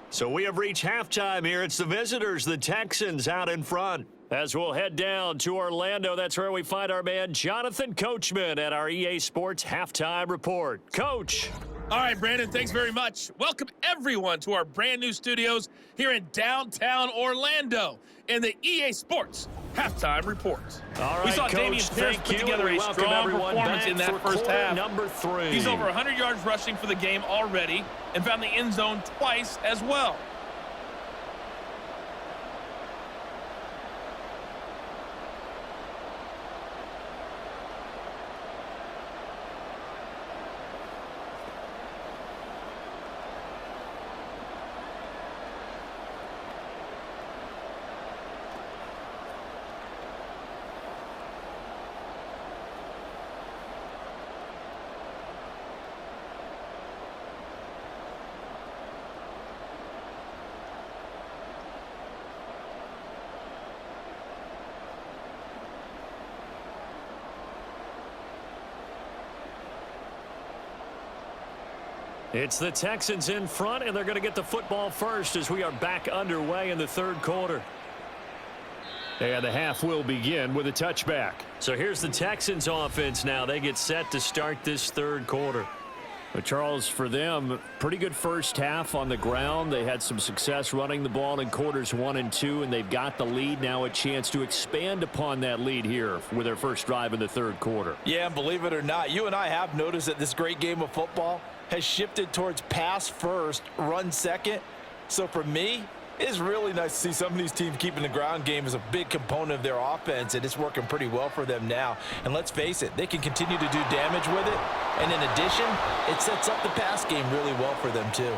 Speaker 2: So we have reached halftime here. It's the visitors, the Texans, out in front. As we'll head down to Orlando, that's where we find our man Jonathan Coachman at our EA Sports Halftime Report. Coach.
Speaker 4: All right, Brandon, thanks very much. Welcome, everyone, to our brand-new studios here in downtown Orlando in the EA Sports Halftime Report.
Speaker 2: All right,
Speaker 4: we saw
Speaker 2: Coach,
Speaker 4: Damian Pierce put together a strong performance in that first half.
Speaker 2: Number 3.
Speaker 4: He's over 100 yards rushing for the game already and found the end zone twice as well.
Speaker 2: It's the Texans in front, and they're going to get the football first as we are back underway in the third quarter. And the half will begin with a touchback. So here's the Texans offense now. They get set to start this third quarter. But Charles, for them, pretty good first half on the ground. They had some success running the ball in quarters 1 and 2, and they've got the lead now, a chance to expand upon that lead here with their first drive in the third quarter.
Speaker 3: Yeah, and believe it or not, you and I have noticed that this great game of football has shifted towards pass first, run second. So for me, it's really nice to see some of these teams keeping the ground game as a big component of their offense, and it's working pretty well for them now. And let's face it, they can continue to do damage with it. And in addition, it sets up the pass game really well for them too.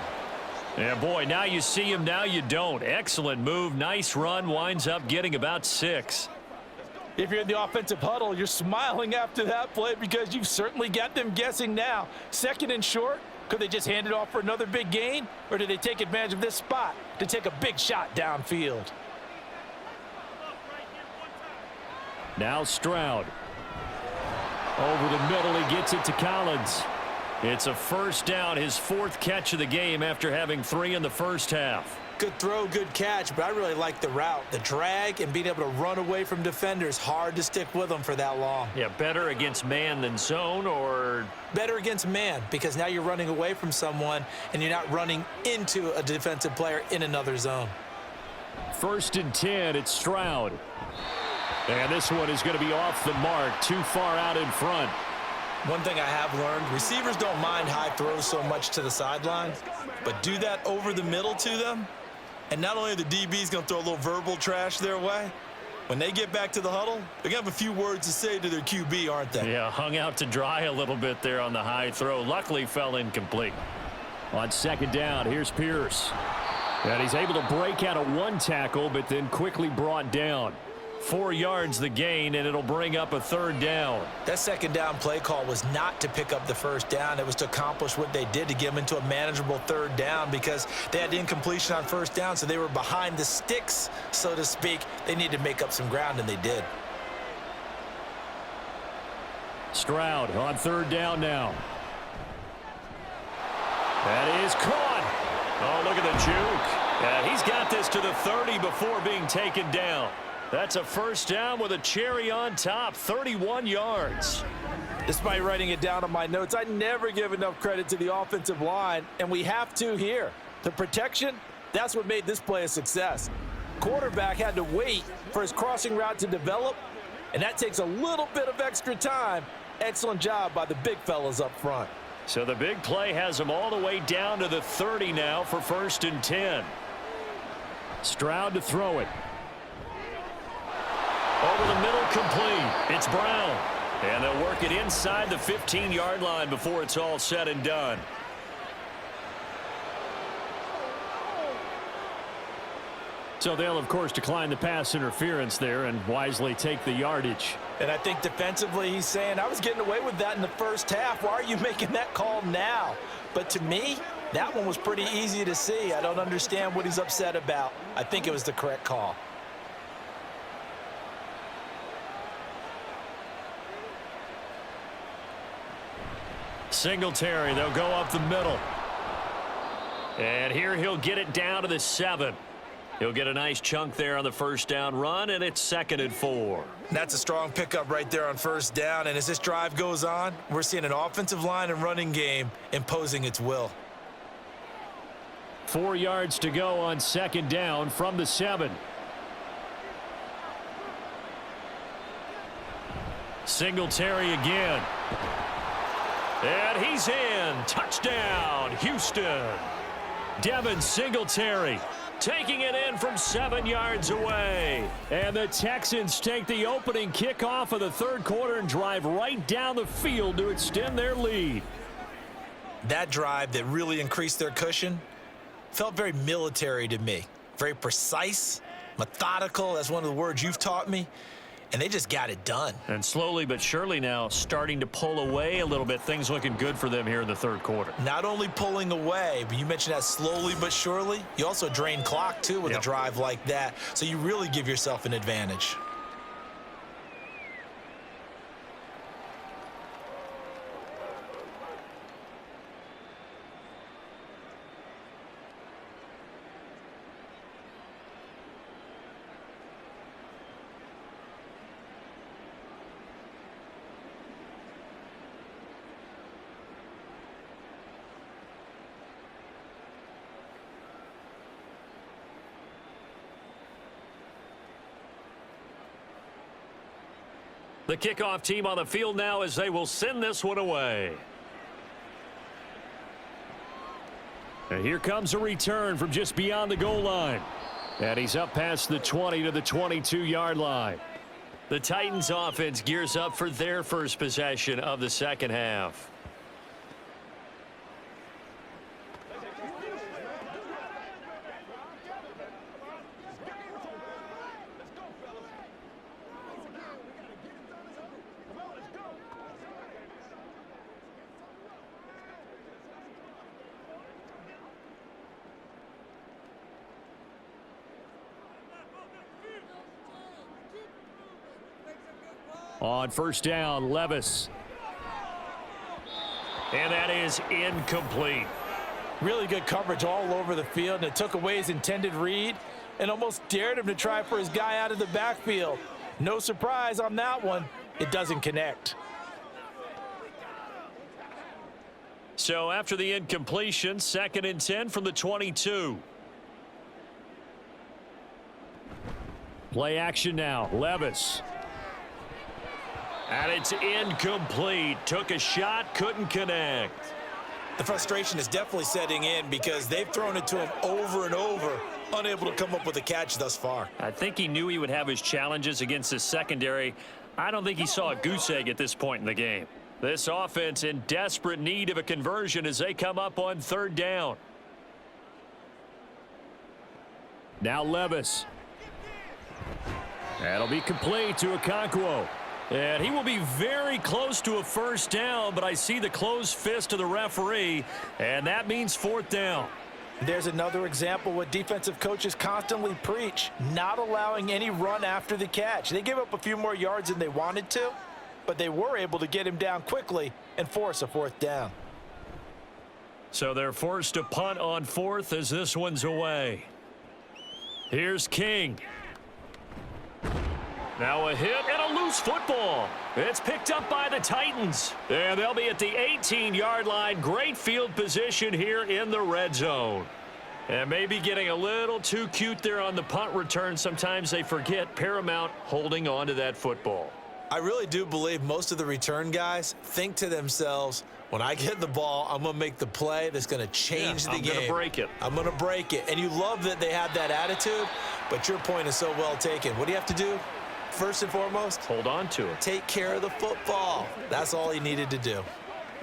Speaker 2: Yeah, boy, now you see him, now you don't. Excellent move, nice run, winds up getting about 6.
Speaker 3: If you're in the offensive huddle, you're smiling after that play because you've certainly got them guessing now. 2nd and short, could they just hand it off for another big gain? Or did they take advantage of this spot to take a big shot downfield?
Speaker 2: Now Stroud. Over the middle, he gets it to Collins. It's a first down, his 4th catch of the game after having 3 in the first half.
Speaker 3: Good throw, good catch, but I really like the route. The drag and being able to run away from defenders, hard to stick with them for that long.
Speaker 2: Yeah, better against man than zone, or?
Speaker 3: Better against man, because now you're running away from someone and you're not running into a defensive player in another zone.
Speaker 2: 1st and 10, it's Stroud. And this one is going to be off the mark, too far out in front.
Speaker 3: One thing I have learned, receivers don't mind high throws so much to the sideline, but do that over the middle to them, and not only are the DBs going to throw a little verbal trash their way, when they get back to the huddle, they're going to have a few words to say to their QB, aren't they?
Speaker 2: Yeah, hung out to dry a little bit there on the high throw. Luckily fell incomplete. On 2nd down, here's Pierce. And he's able to break out of 1 tackle, but then quickly brought down. 4 yards the gain, and it'll bring up a 3rd down.
Speaker 3: That 2nd down play call was not to pick up the 1st down. It was to accomplish what they did to get them into a manageable 3rd down because they had incompletion on 1st down, so they were behind the sticks, so to speak. They needed to make up some ground, and they did.
Speaker 2: Stroud on 3rd down now. That is caught. Oh, look at the juke. Yeah, he's got this to the 30 before being taken down. That's a 1st down with a cherry on top, 31 yards.
Speaker 3: Despite writing it down on my notes, I never give enough credit to the offensive line, and we have to here. The protection, that's what made this play a success. Quarterback had to wait for his crossing route to develop, and that takes a little bit of extra time. Excellent job by the big fellas up front.
Speaker 2: So the big play has him all the way down to the 30 now for 1st and 10. Stroud to throw it. Over the middle, complete. It's Brown. And they'll work it inside the 15-yard line before it's all said and done. So they'll, of course, decline the pass interference there and wisely take the yardage.
Speaker 3: And I think defensively he's saying, I was getting away with that in the first half. Why are you making that call now? But to me, that one was pretty easy to see. I don't understand what he's upset about. I think it was the correct call.
Speaker 2: Singletary, they'll go up the middle. And here he'll get it down to the 7. He'll get a nice chunk there on the 1st down run, and it's 2nd and 4.
Speaker 3: That's a strong pickup right there on 1st down, and as this drive goes on, we're seeing an offensive line and running game imposing its will.
Speaker 2: 4 yards to go on 2nd down from the 7. Singletary again. And he's in. Touchdown, Houston. Devin Singletary taking it in from 7 yards away. And the Texans take the opening kickoff of the 3rd quarter and drive right down the field to extend their lead.
Speaker 3: That drive that really increased their cushion felt very military to me. Very precise, methodical. That's one of the words you've taught me. And they just got it done.
Speaker 2: And slowly but surely now starting to pull away a little bit. Things looking good for them here in the 3rd quarter.
Speaker 3: Not only pulling away, but you mentioned that slowly but surely. You also drain clock, too, with a drive like that. So you really give yourself an advantage.
Speaker 2: The kickoff team on the field now as they will send this one away. And here comes a return from just beyond the goal line. And he's up past the 20 to the 22-yard line. The Titans offense gears up for their first possession of the 2nd half. On first down, Levis. And that is incomplete.
Speaker 3: Really good coverage all over the field, and it took away his intended read and almost dared him to try for his guy out of the backfield. No surprise on that one. It doesn't connect.
Speaker 2: So after the incompletion, 2nd and 10 from the 22. Play action now. Levis. And it's incomplete. Took a shot, couldn't connect.
Speaker 3: The frustration is definitely setting in because they've thrown it to him over and over, unable to come up with a catch thus far.
Speaker 2: I think he knew he would have his challenges against his secondary. I don't think he saw a goose egg at this point in the game. This offense in desperate need of a conversion as they come up on 3rd down. Now Levis. That'll be complete to Okonkwo. And he will be very close to a first down, but I see the closed fist of the referee, and that means 4th down.
Speaker 3: There's another example what defensive coaches constantly preach, not allowing any run after the catch. They gave up a few more yards than they wanted to, but they were able to get him down quickly and force a 4th down.
Speaker 2: So they're forced to punt on 4th as this one's away. Here's King. Now a hit and a loose football. It's picked up by the Titans. And they'll be at the 18-yard line. Great field position here in the red zone. And maybe getting a little too cute there on the punt return. Sometimes they forget paramount holding on to that football.
Speaker 3: I really do believe most of the return guys think to themselves, when I get the ball, I'm going to make the play that's going to change the game.
Speaker 2: I'm going to break it.
Speaker 3: I'm going to break it. And you love that they have that attitude, but your point is so well taken. What do you have to do? First and foremost,
Speaker 2: hold on to it.
Speaker 3: Take care of the football. That's all he needed to do.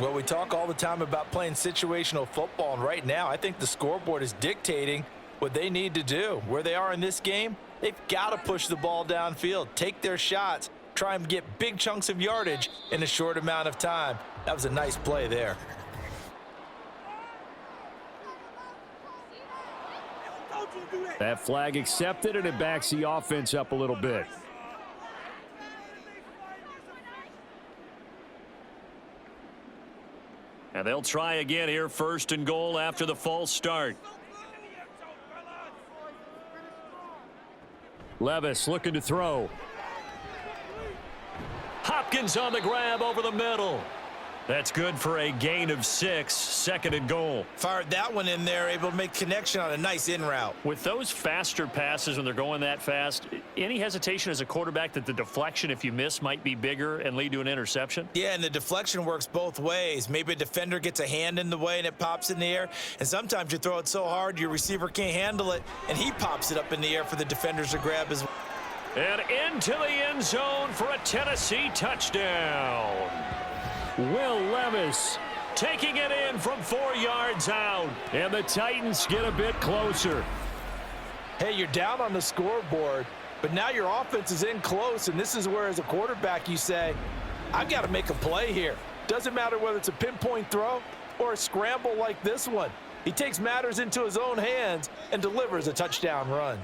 Speaker 3: Well, we talk all the time about playing situational football, and right now I think the scoreboard is dictating what they need to do. Where they are in this game, they've got to push the ball downfield, take their shots, try and get big chunks of yardage in a short amount of time. That was a nice play there.
Speaker 2: That flag accepted, and it backs the offense up a little bit. And they'll try again here, 1st and goal after the false start. Levis looking to throw. Hopkins on the grab over the middle. That's good for a gain of 6, 2nd and goal.
Speaker 3: Fired that one in there, able to make connection on a nice in route.
Speaker 2: With those faster passes when they're going that fast, any hesitation as a quarterback that the deflection, if you miss, might be bigger and lead to an interception?
Speaker 3: Yeah, and the deflection works both ways. Maybe a defender gets a hand in the way and it pops in the air, and sometimes you throw it so hard your receiver can't handle it, and he pops it up in the air for the defenders to grab as well.
Speaker 2: And into the end zone for a Tennessee touchdown. Will Levis taking it in from 4 yards out. And the Titans get a bit closer.
Speaker 3: Hey, you're down on the scoreboard, but now your offense is in close, and this is where, as a quarterback, you say, I've got to make a play here. Doesn't matter whether it's a pinpoint throw or a scramble like this one. He takes matters into his own hands and delivers a touchdown run.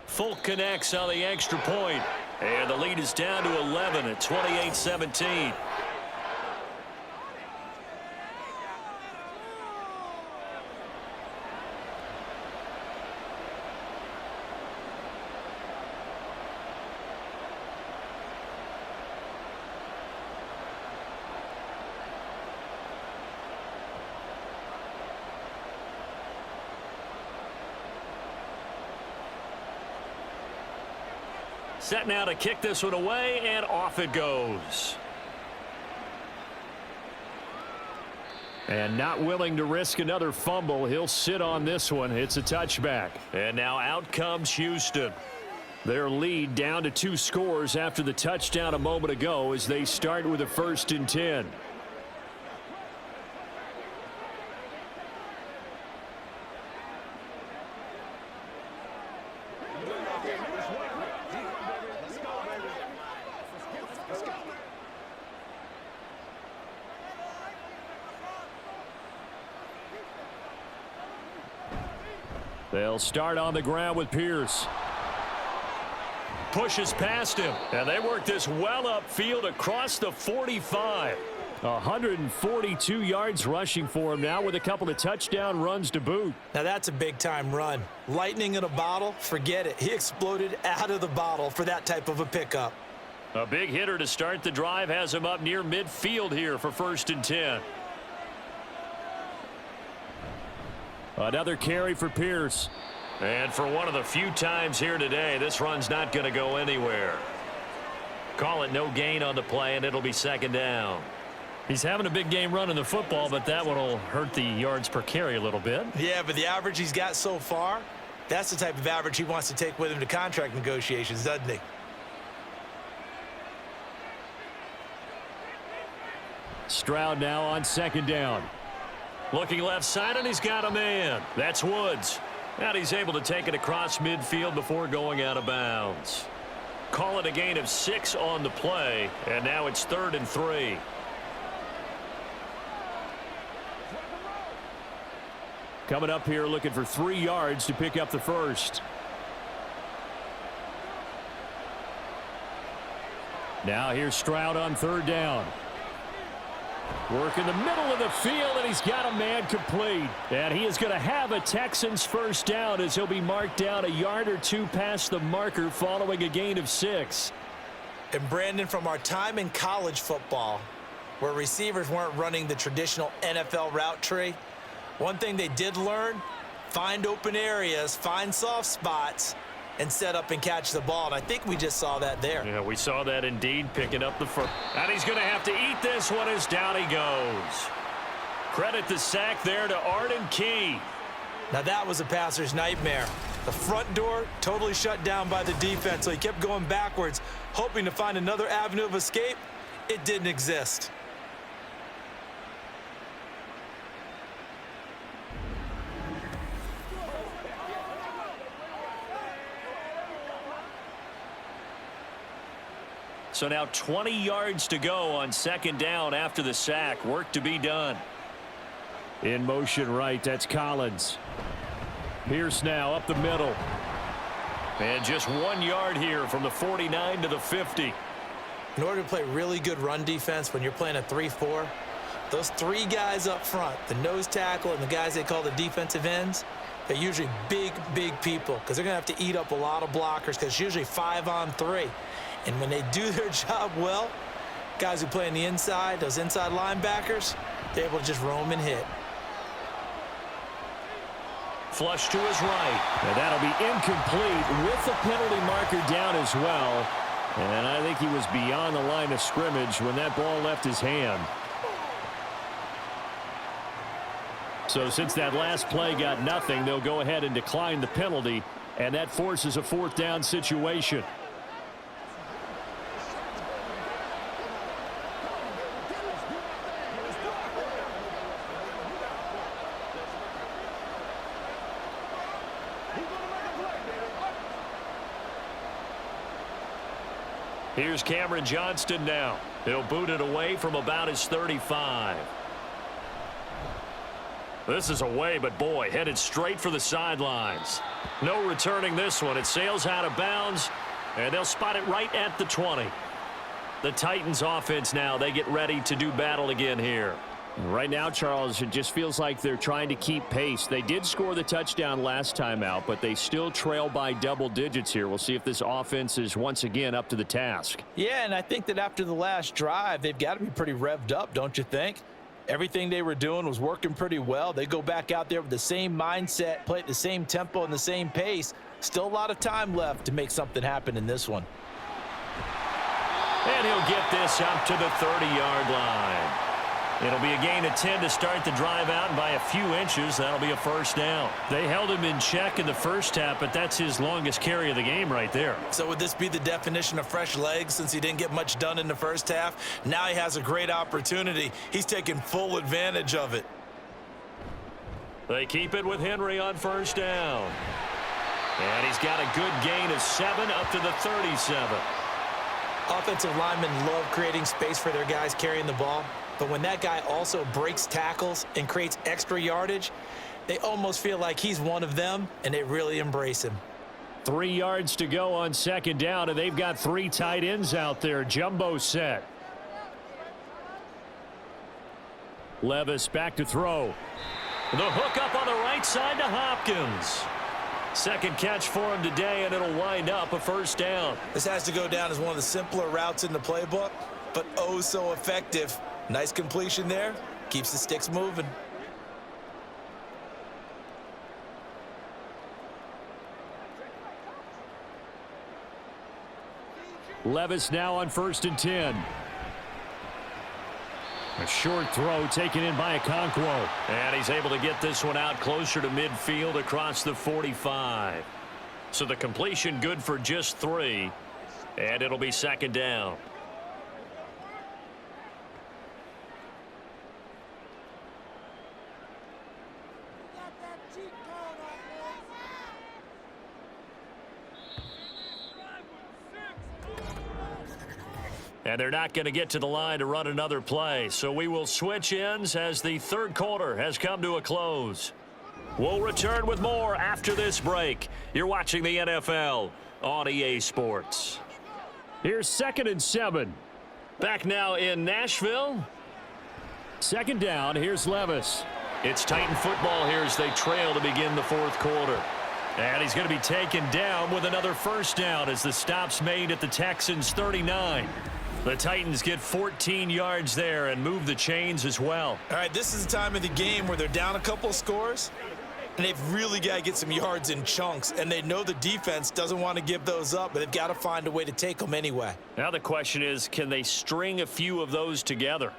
Speaker 2: Folk connects on the extra point. And the lead is down to 11 at 28-17. Set now to kick this one away, and off it goes. And not willing to risk another fumble, he'll sit on this one. It's a touchback. And now out comes Houston. Their lead down to 2 scores after the touchdown a moment ago as they start with a 1st and 10. They'll start on the ground with Pierce. pushes past him. And they work this well upfield across the 45. 142 yards rushing for him now with a couple of touchdown runs to boot.
Speaker 3: Now that's a big-time run. Lightning in a bottle, forget it. He exploded out of the bottle for that type of a pickup.
Speaker 2: A big hitter to start the drive has him up near midfield here for 1st and 10. Another carry for Pierce. And for one of the few times here today, this run's not going to go anywhere. Call it no gain on the play, and it'll be 2nd down. He's having a big game running the football, but that one will hurt the yards per carry a little bit.
Speaker 3: Yeah, but the average he's got so far, that's the type of average he wants to take with him to contract negotiations, doesn't he?
Speaker 2: Stroud now on 2nd down. Looking left side, and he's got a man. That's Woods. And he's able to take it across midfield before going out of bounds. Call it a gain of 6 on the play, and now it's 3rd and 3. Coming up here looking for 3 yards to pick up the first. Now here's Stroud on 3rd down. Work in the middle of the field, and he's got a man complete. And he is going to have a Texans 1st down as he'll be marked down a yard or 2 past the marker following a gain of 6.
Speaker 3: And Brandon, from our time in college football, where receivers weren't running the traditional NFL route tree, one thing they did learn, find open areas, find soft spots, and set up and catch the ball. And I think we just saw that there.
Speaker 2: Yeah, we saw that indeed, picking up the first. And he's going to have to eat this one as down he goes. Credit the sack there to Arden Key.
Speaker 3: Now that was a passer's nightmare. The front door totally shut down by the defense, so he kept going backwards, hoping to find another avenue of escape. It didn't exist.
Speaker 2: So now 20 yards to go on 2nd down after the sack. Work to be done. In motion right, that's Collins. Pierce now up the middle. And just 1 yard here from the 49 to the 50.
Speaker 3: In order to play really good run defense when you're playing a 3-4, those 3 guys up front, the nose tackle and the guys they call the defensive ends, they're usually big people because they're going to have to eat up a lot of blockers because it's usually 5-on-3. And when they do their job well, guys who play on the inside, those inside linebackers, they're able to just roam and hit.
Speaker 2: Flush to his right. And that'll be incomplete with the penalty marker down as well. And I think he was beyond the line of scrimmage when that ball left his hand. So since that last play got nothing, they'll go ahead and decline the penalty. And that forces a 4th down situation. Here's Cameron Johnston now. He'll boot it away from about his 35. This is away, but boy, headed straight for the sidelines. No returning this one. It sails out of bounds, and they'll spot it right at the 20. The Titans offense now, they get ready to do battle again here. Right now, Charles, it just feels like they're trying to keep pace. They did score the touchdown last time out, but they still trail by double digits here. We'll see if this offense is once again up to the task.
Speaker 3: Yeah, and I think that after the last drive, they've got to be pretty revved up, don't you think? Everything they were doing was working pretty well. They go back out there with the same mindset, play at the same tempo and the same pace. Still a lot of time left to make something happen in this one.
Speaker 2: And he'll get this up to the 30-yard line. It'll be a gain of 10 to start the drive out, and by a few inches, that'll be a 1st down. They held him in check in the first half, but that's his longest carry of the game right there.
Speaker 3: So would this be the definition of fresh legs since he didn't get much done in the first half? Now he has a great opportunity. He's taking full advantage of it.
Speaker 2: They keep it with Henry on 1st down. And he's got a good gain of 7 up to the 37.
Speaker 3: Offensive linemen love creating space for their guys carrying the ball. But when that guy also breaks tackles and creates extra yardage, they almost feel like he's one of them, and they really embrace him.
Speaker 2: 3 yards to go on second down, and they've got 3 tight ends out there. Jumbo set. Levis back to throw. The hook up on the right side to Hopkins. Second catch for him today, and it'll wind up a first down.
Speaker 3: This has to go down as one of the simpler routes in the playbook, but oh so effective. Nice completion there. Keeps the sticks moving.
Speaker 2: Levis now on 1st and 10. A short throw taken in by Okonkwo. And he's able to get this one out closer to midfield across the 45. So the completion good for just 3. And it'll be second down. And they're not going to get to the line to run another play. So we will switch ends as the third quarter has come to a close. We'll return with more after this break. You're watching the NFL on EA Sports. Here's 2nd and 7. Back now in Nashville. Second down. Here's Levis. It's Titan football here as they trail to begin the fourth quarter. And he's going to be taken down with another first down as the stop's made at the Texans' 39. The Titans get 14 yards there and move the chains as well.
Speaker 3: All right, this is the time of the game where they're down a couple of scores, and they've really got to get some yards in chunks, and they know the defense doesn't want to give those up, but they've got to find a way to take them anyway.
Speaker 2: Now the question is, can they string a few of those together?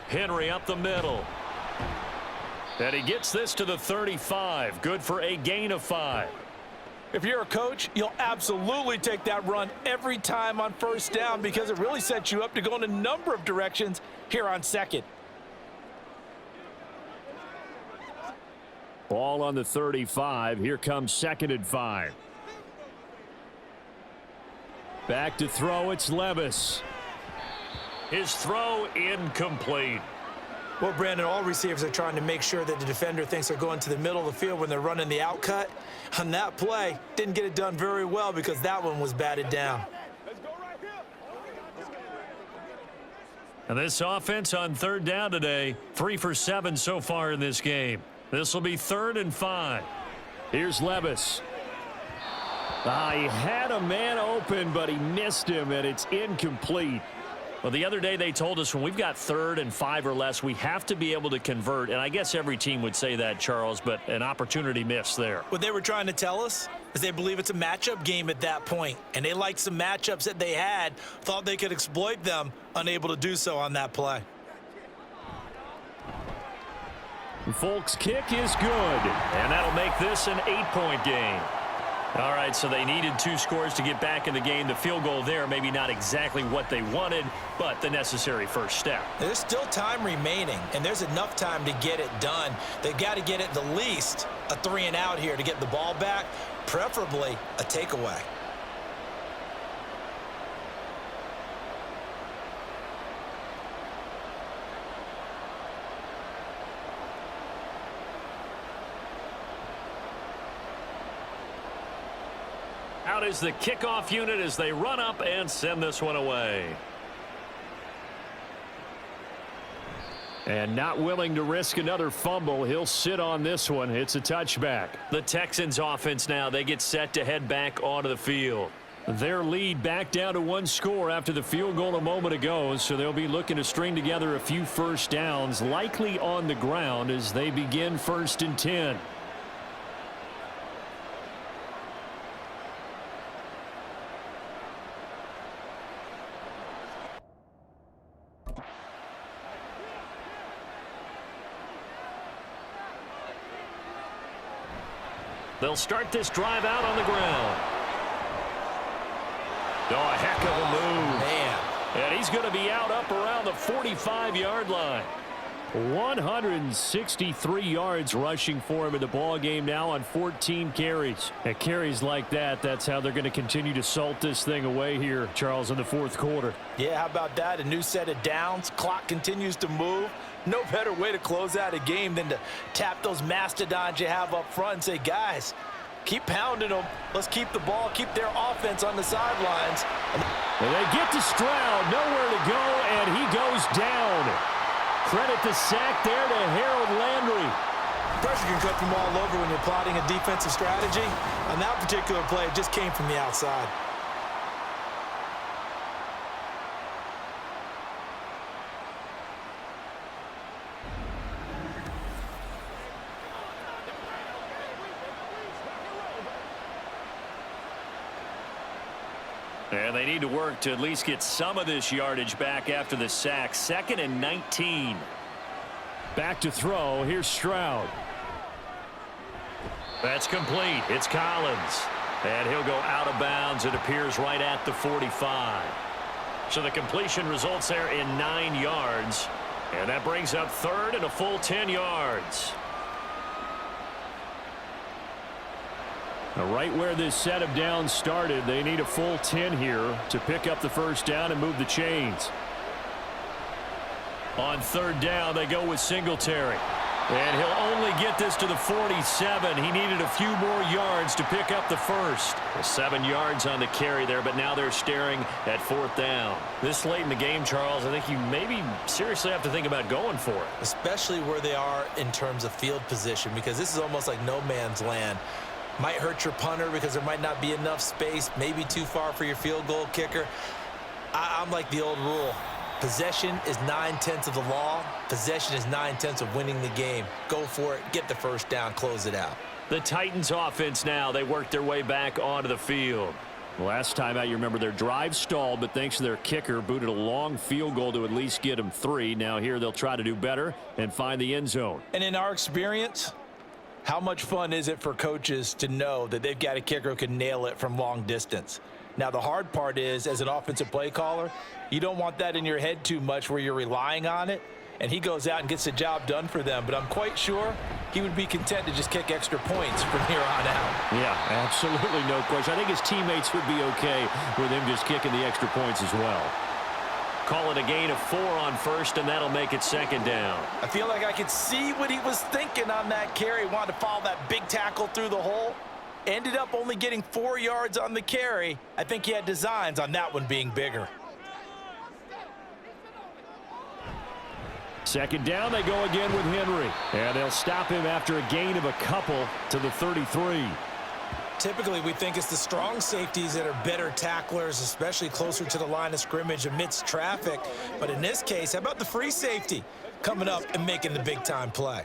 Speaker 2: Henry up the middle. And he gets this to the 35. Good for a gain of 5.
Speaker 3: If you're a coach, you'll absolutely take that run every time on first down because it really sets you up to go in a number of directions here on second.
Speaker 2: Ball on the 35. Here comes 2nd and 5. Back to throw. It's Levis. His throw incomplete.
Speaker 3: Well, Brandon, all receivers are trying to make sure that the defender thinks they're going to the middle of the field when they're running the outcut. On that play, didn't get it done very well because that one was batted down.
Speaker 2: And this offense on 3rd down today, 3 for 7 so far in this game. This will be 3rd and 5. Here's Levis. He had a man open, but he missed him, and it's incomplete. Well, the other day they told us when we've got 3rd and 5 or less, we have to be able to convert. And I guess every team would say that, Charles, but an opportunity missed there.
Speaker 3: What they were trying to tell us is they believe it's a matchup game at that point. And they liked some matchups that they had, thought they could exploit them, unable to do so on that play.
Speaker 2: Folk's kick is good, and that'll make this an 8-point game. All right, so they needed 2 scores to get back in the game. The field goal there, maybe not exactly what they wanted, but the necessary first step.
Speaker 3: There's still time remaining, and there's enough time to get it done. They've got to get at the least a 3 and out here to get the ball back, preferably a takeaway.
Speaker 2: Out is the kickoff unit as they run up and send this one away. And not willing to risk another fumble, he'll sit on this one. It's a touchback. The Texans offense now, they get set to head back onto the field. Their lead back down to 1 score after the field goal a moment ago, so they'll be looking to string together a few first downs, likely on the ground as they begin 1st and 10. They'll start this drive out on the ground. Oh, a heck of a move.
Speaker 3: Man.
Speaker 2: And he's going to be out up around the 45-yard line. 163 yards rushing for him in the ball game now on 14 carries. And carries like that, that's how they're going to continue to salt this thing away here, Charles, in the fourth quarter.
Speaker 3: Yeah, how about that? A new set of downs. Clock continues to move. No better way to close out a game than to tap those mastodons you have up front and say, guys, keep pounding them. Let's keep the ball, keep their offense on the sidelines.
Speaker 2: And they get to Stroud, nowhere to go, and he goes down. Credit the sack there to Harold Landry.
Speaker 3: Pressure can come from all over when you're plotting a defensive strategy. On that particular play, it just came from the outside.
Speaker 2: And they need to work to at least get some of this yardage back after the sack. 2nd and 19. Back to throw. Here's Stroud. That's complete. It's Collins. And he'll go out of bounds. It appears right at the 45. So the completion results there in 9 yards. And that brings up 3rd and a full 10 yards. Right where this set of downs started, they need a full 10 here to pick up the first down and move the chains. On 3rd down, they go with Singletary. And he'll only get this to the 47. He needed a few more yards to pick up the first. 7 yards on the carry there, but now they're staring at 4th down. This late in the game, Charles, I think you maybe seriously have to think about going for it.
Speaker 3: Especially where they are in terms of field position, because this is almost like no man's land. Might hurt your punter because there might not be enough space, maybe too far for your field goal kicker. I'm like the old rule. Possession is 9/10 of the law. Possession is 9/10 of winning the game. Go for it, get the first down, close it out.
Speaker 2: The Titans offense now, they work their way back onto the field. Last time out, you remember their drive stalled, but thanks to their kicker, booted a long field goal to at least get them 3. Now here they'll try to do better and find the end zone.
Speaker 3: And in our experience, how much fun is it for coaches to know that they've got a kicker who can nail it from long distance? Now, the hard part is, as an offensive play caller, you don't want that in your head too much where you're relying on it, and he goes out and gets the job done for them. But I'm quite sure he would be content to just kick extra points from here on out.
Speaker 2: Yeah, absolutely no question. I think his teammates would be okay with him just kicking the extra points as well. Call it a gain of 4 on 1st, and that'll make it 2nd down.
Speaker 3: I feel like I could see what he was thinking on that carry. Wanted to follow that big tackle through the hole. Ended up only getting 4 yards on the carry. I think he had designs on that one being bigger.
Speaker 2: 2nd down, they go again with Henry. And they'll stop him after a gain of a couple to the 33.
Speaker 3: Typically, we think it's the strong safeties that are better tacklers, especially closer to the line of scrimmage amidst traffic. But in this case, how about the free safety coming up and making the big-time play?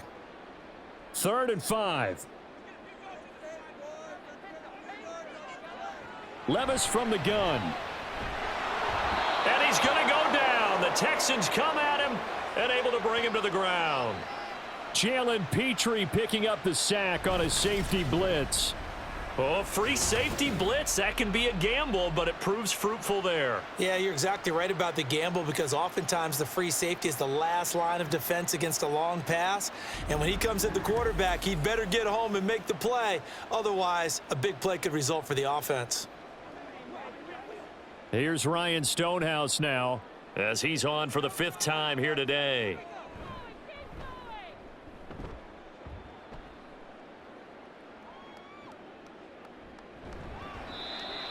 Speaker 2: 3rd and 5. Levis from the gun. And he's going to go down. The Texans come at him and able to bring him to the ground. Jalen Petrie picking up the sack on a safety blitz. Oh, free safety blitz, that can be a gamble, but it proves fruitful there.
Speaker 3: Yeah, you're exactly right about the gamble, because oftentimes the free safety is the last line of defense against a long pass. And when he comes at the quarterback, he'd better get home and make the play. Otherwise, a big play could result for the offense.
Speaker 2: Here's Ryan Stonehouse now, as he's on for the 5th time here today.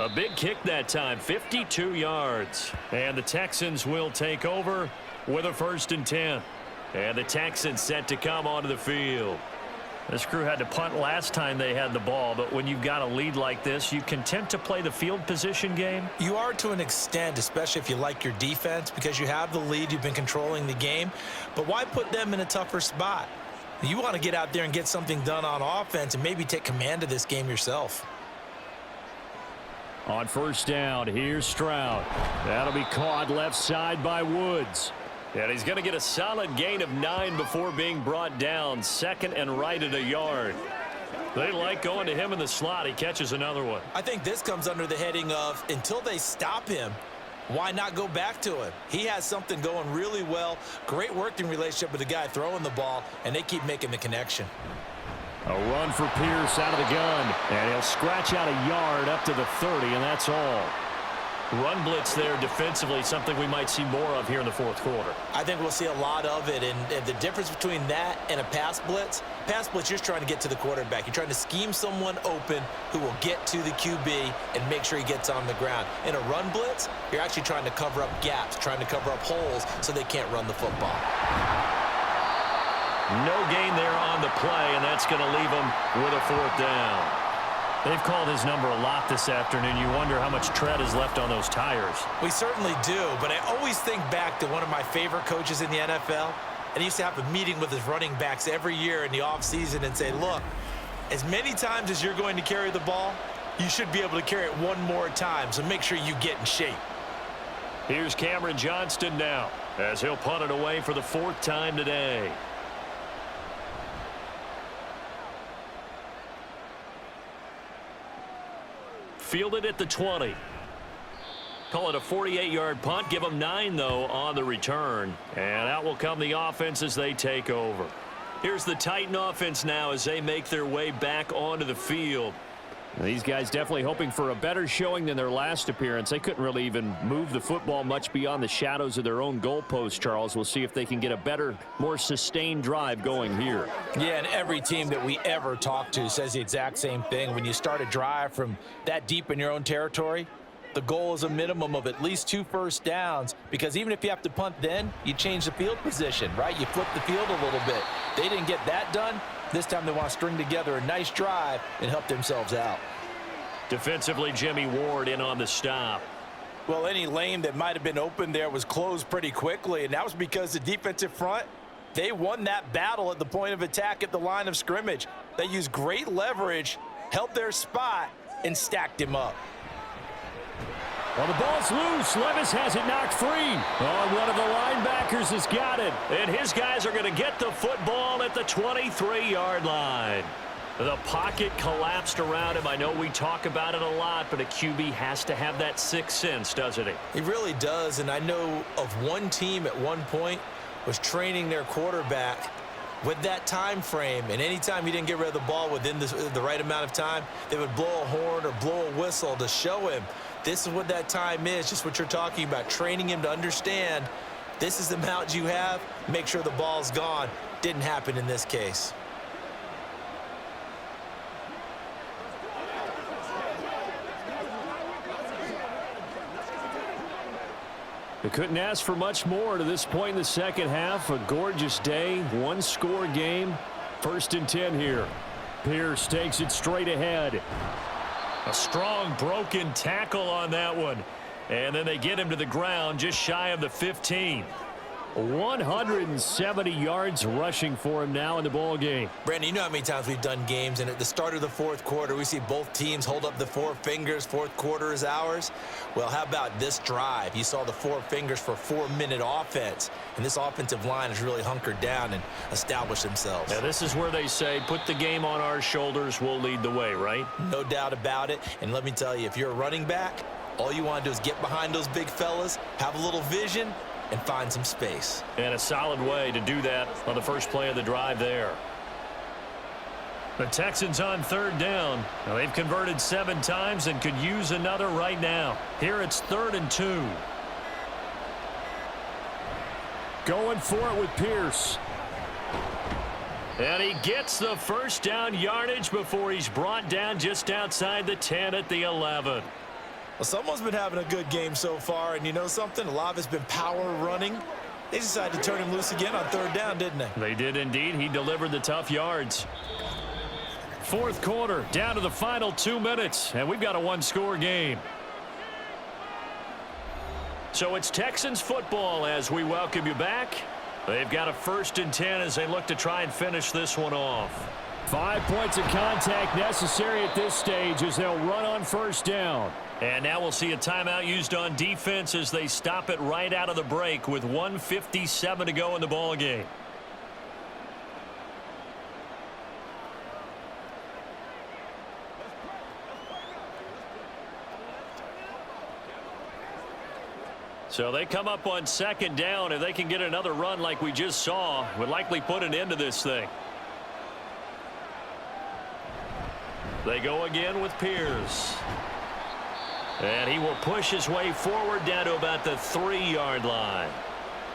Speaker 2: A big kick that time, 52 yards. And the Texans will take over with a 1st and 10. And the Texans set to come onto the field. This crew had to punt last time they had the ball, but when you've got a lead like this, you content to play the field position game?
Speaker 3: You are to an extent, especially if you like your defense, because you have the lead, you've been controlling the game. But why put them in a tougher spot? You want to get out there and get something done on offense and maybe take command of this game yourself.
Speaker 2: On 1st down, here's Stroud. That'll be caught left side by Woods. And he's going to get a solid gain of 9 before being brought down. 2nd and right at a yard. They like going to him in the slot. He catches another one.
Speaker 3: I think this comes under the heading of, until they stop him, why not go back to him? He has something going really well. Great working relationship with the guy throwing the ball, and they keep making the connection.
Speaker 2: A run for Pierce out of the gun, and he'll scratch out a yard up to the 30, and that's all. Run blitz there defensively, something we might see more of here in the fourth quarter.
Speaker 3: I think we'll see a lot of it, and the difference between that and a pass blitz, you're trying to get to the quarterback. You're trying to scheme someone open who will get to the QB and make sure he gets on the ground. In a run blitz, you're actually trying to cover up gaps, trying to cover up holes so they can't run the football.
Speaker 2: No gain there on the play, and that's going to leave him with a fourth down. They've called his number a lot this afternoon. You wonder how much tread is left on those tires.
Speaker 3: We certainly do, but I always think back to one of my favorite coaches in the NFL, and he used to have a meeting with his running backs every year in the offseason and say, look, as many times as you're going to carry the ball, you should be able to carry it one more time, so make sure you get in shape.
Speaker 2: Here's Cameron Johnston now, as he'll punt it away for the fourth time today. Fielded at the 20. Call it a 48-yard punt. Give them 9, though, on the return. And out will come the offense as they take over. Here's the Titan offense now as they make their way back onto the field. These guys definitely hoping for a better showing than their last appearance. They couldn't really even move the football much beyond the shadows of their own goalpost, Charles. We'll see if they can get a better, more sustained drive going here.
Speaker 3: Yeah, and every team that we ever talk to says the exact same thing. When you start a drive from that deep in your own territory, the goal is a minimum of at least 2 first downs, because even if you have to punt then, you change the field position, right? You flip the field a little bit. They didn't get that done. This time they want to string together a nice drive and help themselves out.
Speaker 2: Defensively, Jimmy Ward in on the stop.
Speaker 3: Well, any lane that might have been open there was closed pretty quickly, and that was because the defensive front, they won that battle at the point of attack at the line of scrimmage. They used great leverage, held their spot, and stacked him up.
Speaker 2: Well, the ball's loose. Levis has it knocked free. Oh, one of the linebackers has got it. And his guys are going to get the football at the 23-yard line. The pocket collapsed around him. I know we talk about it a lot, but a QB has to have that sixth sense, doesn't he?
Speaker 3: He really does, and I know of one team at one point was training their quarterback with that time frame, and anytime he didn't get rid of the ball within the right amount of time, they would blow a horn or blow a whistle to show him this is what that time is, just what you're talking about, training him to understand this is the amount you have, make sure the ball's gone. Didn't happen in this case.
Speaker 2: They couldn't ask for much more to this point in the second half. A gorgeous day, one-score game. 1st and 10 here. Pierce takes it straight ahead. A strong broken tackle on that one. And then they get him to the ground just shy of the 15. 170 yards rushing for him now in the ball game.
Speaker 3: Brandon, you know how many times we've done games, and at the start of the fourth quarter, we see both teams hold up the 4 fingers, fourth quarter is ours. Well, how about this drive? You saw the 4 fingers for 4-minute offense, and this offensive line has really hunkered down and established themselves.
Speaker 2: Now, this is where they say, put the game on our shoulders, we'll lead the way, right?
Speaker 3: No doubt about it, and let me tell you, if you're a running back, all you want to do is get behind those big fellas, have a little vision, and find some space.
Speaker 2: And a solid way to do that on the first play of the drive there. The Texans on 3rd down. Now, they've converted 7 times and could use another right now. Here it's 3rd and 2. Going for it with Pierce. And he gets the first down yardage before he's brought down just outside the 10 at the 11.
Speaker 3: Well, someone's been having a good game so far, and you know something? A lot of it's been power running. They decided to turn him loose again on 3rd down, didn't they?
Speaker 2: They did indeed. He delivered the tough yards. 4th quarter, down to the final 2 minutes, and we've got a one-score game. So it's Texans football as we welcome you back. They've got a 1st and 10 as they look to try and finish this one off. 5 points of contact necessary at this stage as they'll run on 1st down. And now we'll see a timeout used on defense as they stop it right out of the break with 1:57 to go in the ball game. So they come up on second down. If they can get another run like we just saw, would likely put an end to this thing. They go again with Pierce. And he will push his way forward down to about the 3-yard line.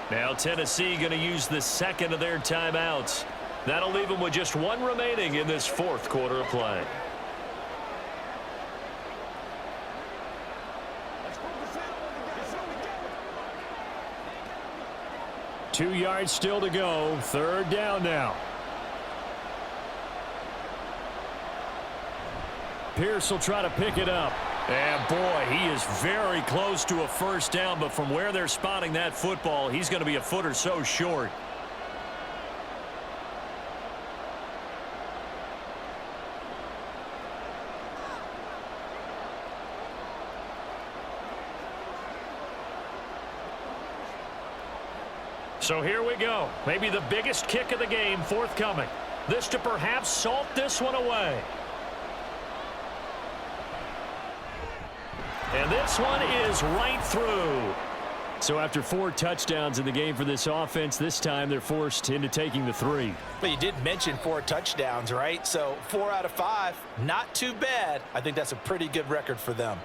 Speaker 2: Now Tennessee going to use the second of their timeouts. That'll leave them with just one remaining in this fourth quarter of play. Two yards still to go. Third down now. Pierce will try to pick it up. And boy, he is very close to a first down, but from where they're spotting that football, he's going to be a foot or so short. So here we go. Maybe the biggest kick of the game forthcoming. This to perhaps salt this one away. And this one is right through. So after 4 touchdowns in the game for this offense, this time they're forced into taking the 3.
Speaker 3: But you did mention 4 touchdowns, right? So 4 out of 5, not too bad. I think that's a pretty good record for them.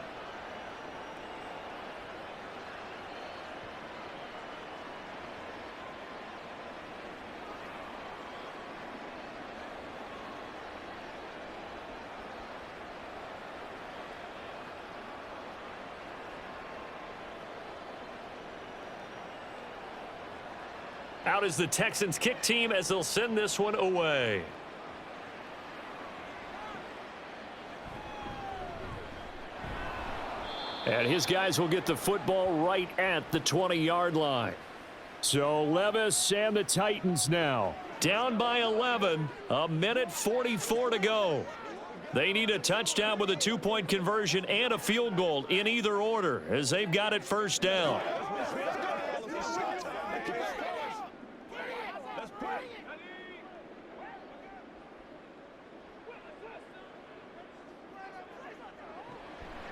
Speaker 2: Out is the Texans kick team as they'll send this one away. And his guys will get the football right at the 20-yard line. So Levis and the Titans now down by 11, a minute 44 to go. They need a touchdown with a 2-point conversion and a field goal in either order as they've got it first down.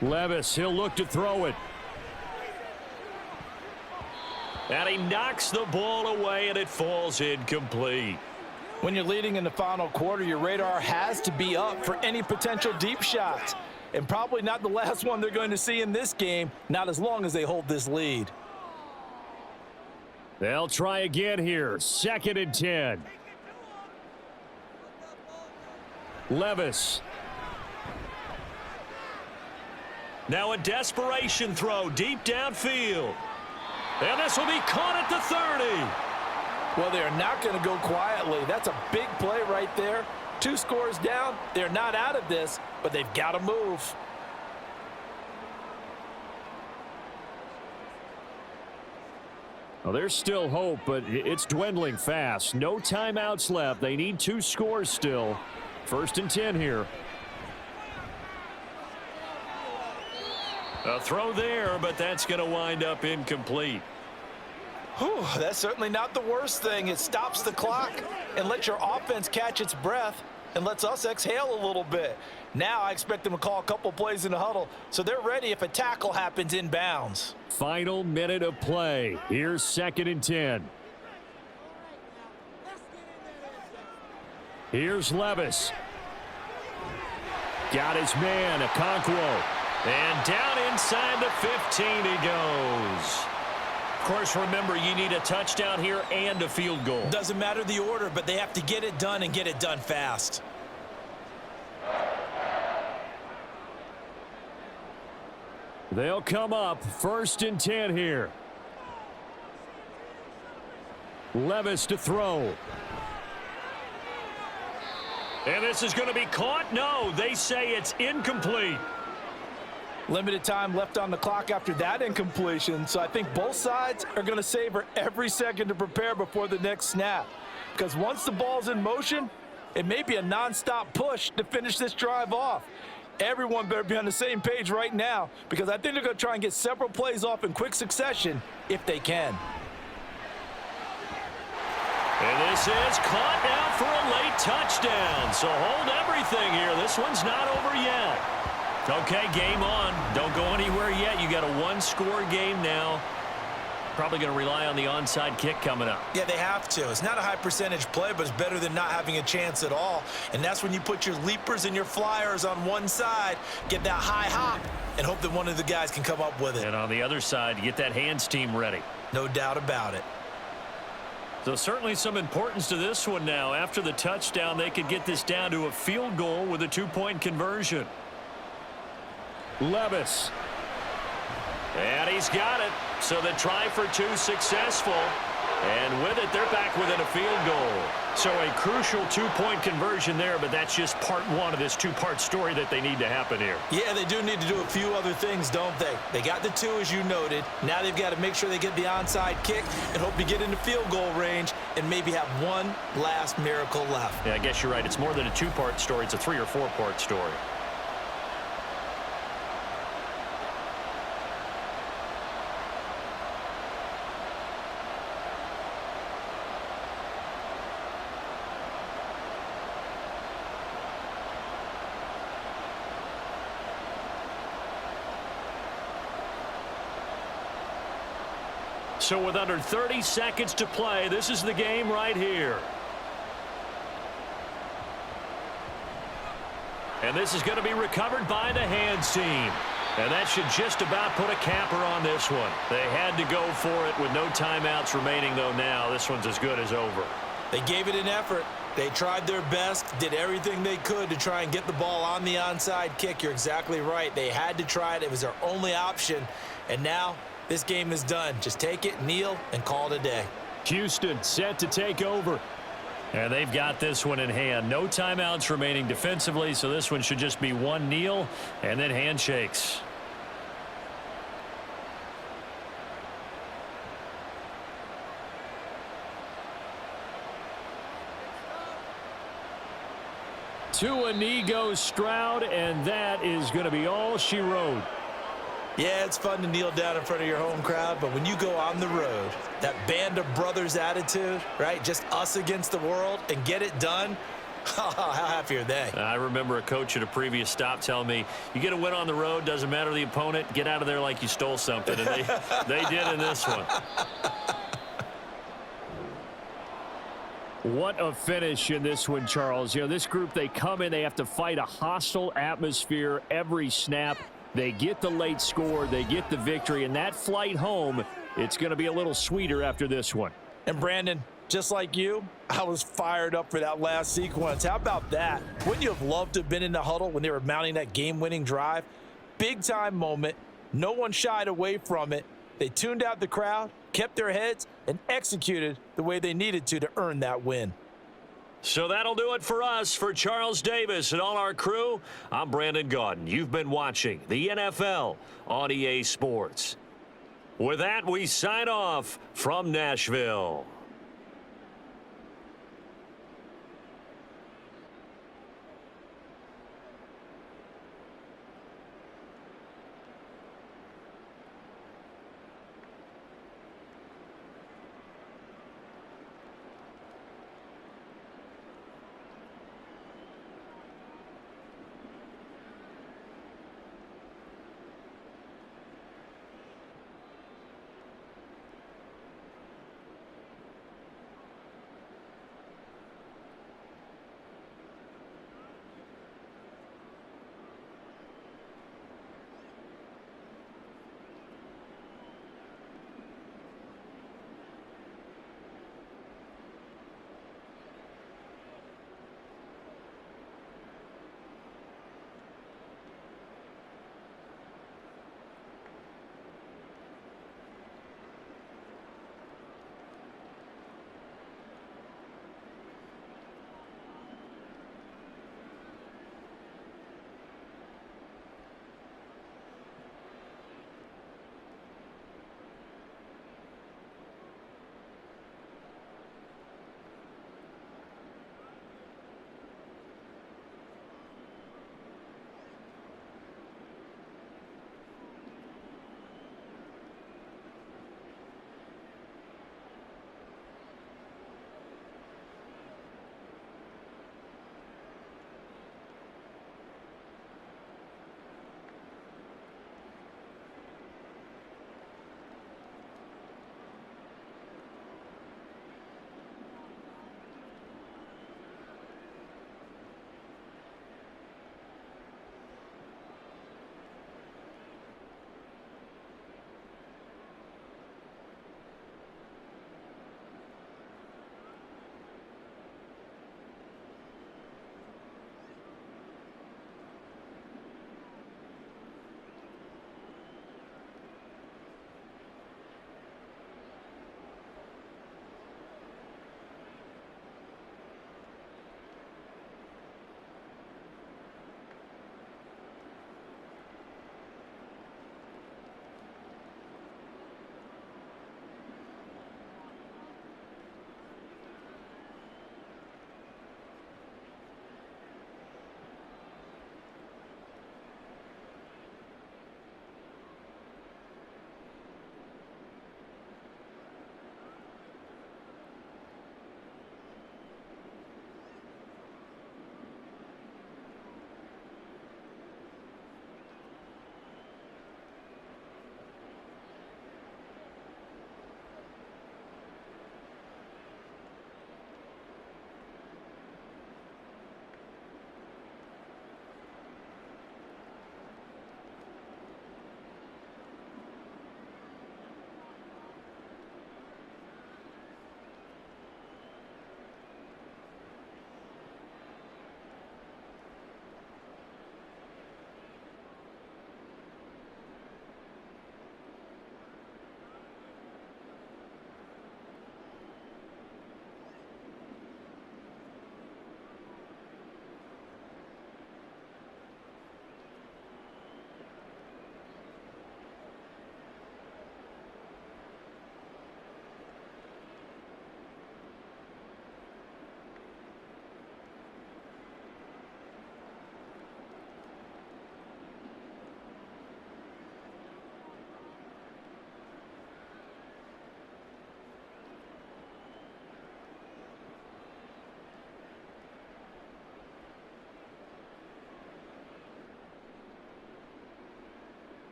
Speaker 2: Levis, he'll look to throw it. And he knocks the ball away, and it falls incomplete.
Speaker 3: When you're leading in the final quarter, your radar has to be up for any potential deep shots. And probably not the last one they're going to see in this game, not as long as they hold this lead.
Speaker 2: They'll try again here. 2nd and 10. Levis. Now a desperation throw deep downfield. And this will be caught at the 30.
Speaker 3: Well, they are not going to go quietly. That's a big play right there. 2 scores down. They're not out of this, but they've got to move.
Speaker 2: Well, there's still hope, but it's dwindling fast. No timeouts left. They need 2 scores still. 1st and 10 here. A throw there, but that's going to wind up incomplete.
Speaker 3: Whew, that's certainly not the worst thing. It stops the clock and lets your offense catch its breath and lets us exhale a little bit. Now I expect them to call a couple plays in the huddle, so they're ready if a tackle happens inbounds.
Speaker 2: Final minute of play. Here's 2nd and 10. Here's Levis. Got his man, Okonkwo. And down inside the 15 he goes. Of course, remember, you need a touchdown here and a field goal.
Speaker 3: Doesn't matter the order, but they have to get it done and get it done fast.
Speaker 2: They'll come up 1st and 10 here. Levis to throw. And this is going to be caught? No, they say it's incomplete.
Speaker 3: Limited time left on the clock after that incompletion, so I think both sides are going to savor every second to prepare before the next snap. Because once the ball's in motion, it may be a nonstop push to finish this drive off. Everyone better be on the same page right now, because I think they're going to try and get several plays off in quick succession if they can.
Speaker 2: And this is caught now for a late touchdown. So hold everything here. This one's not over yet. Okay, game on. Don't go anywhere yet. You got a 1-score game now. Probably going to rely on the onside kick coming up.
Speaker 3: Yeah, they have to. It's not a high percentage play, but it's better than not having a chance at all. And that's when you put your leapers and your flyers on one side, get that high hop, and hope that one of the guys can come up with it.
Speaker 2: And on the other side, you get that hands team ready.
Speaker 3: No doubt about it.
Speaker 2: So certainly some importance to this one now. After the touchdown, they could get this down to a field goal with a 2-point conversion. Levis. And he's got it. So the try for 2 successful. And with it, they're back within a field goal. So a crucial 2-point conversion there, but that's just part one of this 2-part story that they need to happen here.
Speaker 3: Yeah, they do need to do a few other things, don't they? They got the 2, as you noted. Now they've got to make sure they get the onside kick and hope to get into field goal range and maybe have one last miracle left.
Speaker 2: Yeah, I guess you're right. It's more than a 2-part story. It's a 3- or 4-part story. So with under 30 seconds to play, this is the game right here. And this is going to be recovered by the hands team. And that should just about put a capper on this one. They had to go for it with no timeouts remaining, though now. This one's as good as over.
Speaker 3: They gave it an effort. They tried their best, did everything they could to try and get the ball on the onside kick. You're exactly right. They had to try it. It was their only option. And now this game is done. Just take it, kneel, and call it a day.
Speaker 2: Houston set to take over. And they've got this one in hand. No timeouts remaining defensively, so this one should just be one kneel and then handshakes. To a knee goes Stroud, and that is going to be all she wrote.
Speaker 3: Yeah, it's fun to kneel down in front of your home crowd, but when you go on the road, that band of brothers attitude, right, just us against the world, and get it done, how happy are they?
Speaker 2: I remember a coach at a previous stop telling me, you get a win on the road, doesn't matter the opponent, get out of there like you stole something, and they did in this one. What a finish in this one, Charles. You know, this group, they come in, they have to fight a hostile atmosphere every snap. They get the late score, they get the victory, and that flight home, it's going to be a little sweeter after this one.
Speaker 3: And Brandon, just like you, I was fired up for that last sequence. How about that? Wouldn't you have loved to have been in the huddle when they were mounting that game-winning drive? Big-time moment. No one shied away from it. They tuned out the crowd, kept their heads, and executed the way they needed to earn that win.
Speaker 2: So that'll do it for us. For Charles Davis and all our crew, I'm Brandon Gaudin. You've been watching the NFL on EA Sports. With that, we sign off from Nashville.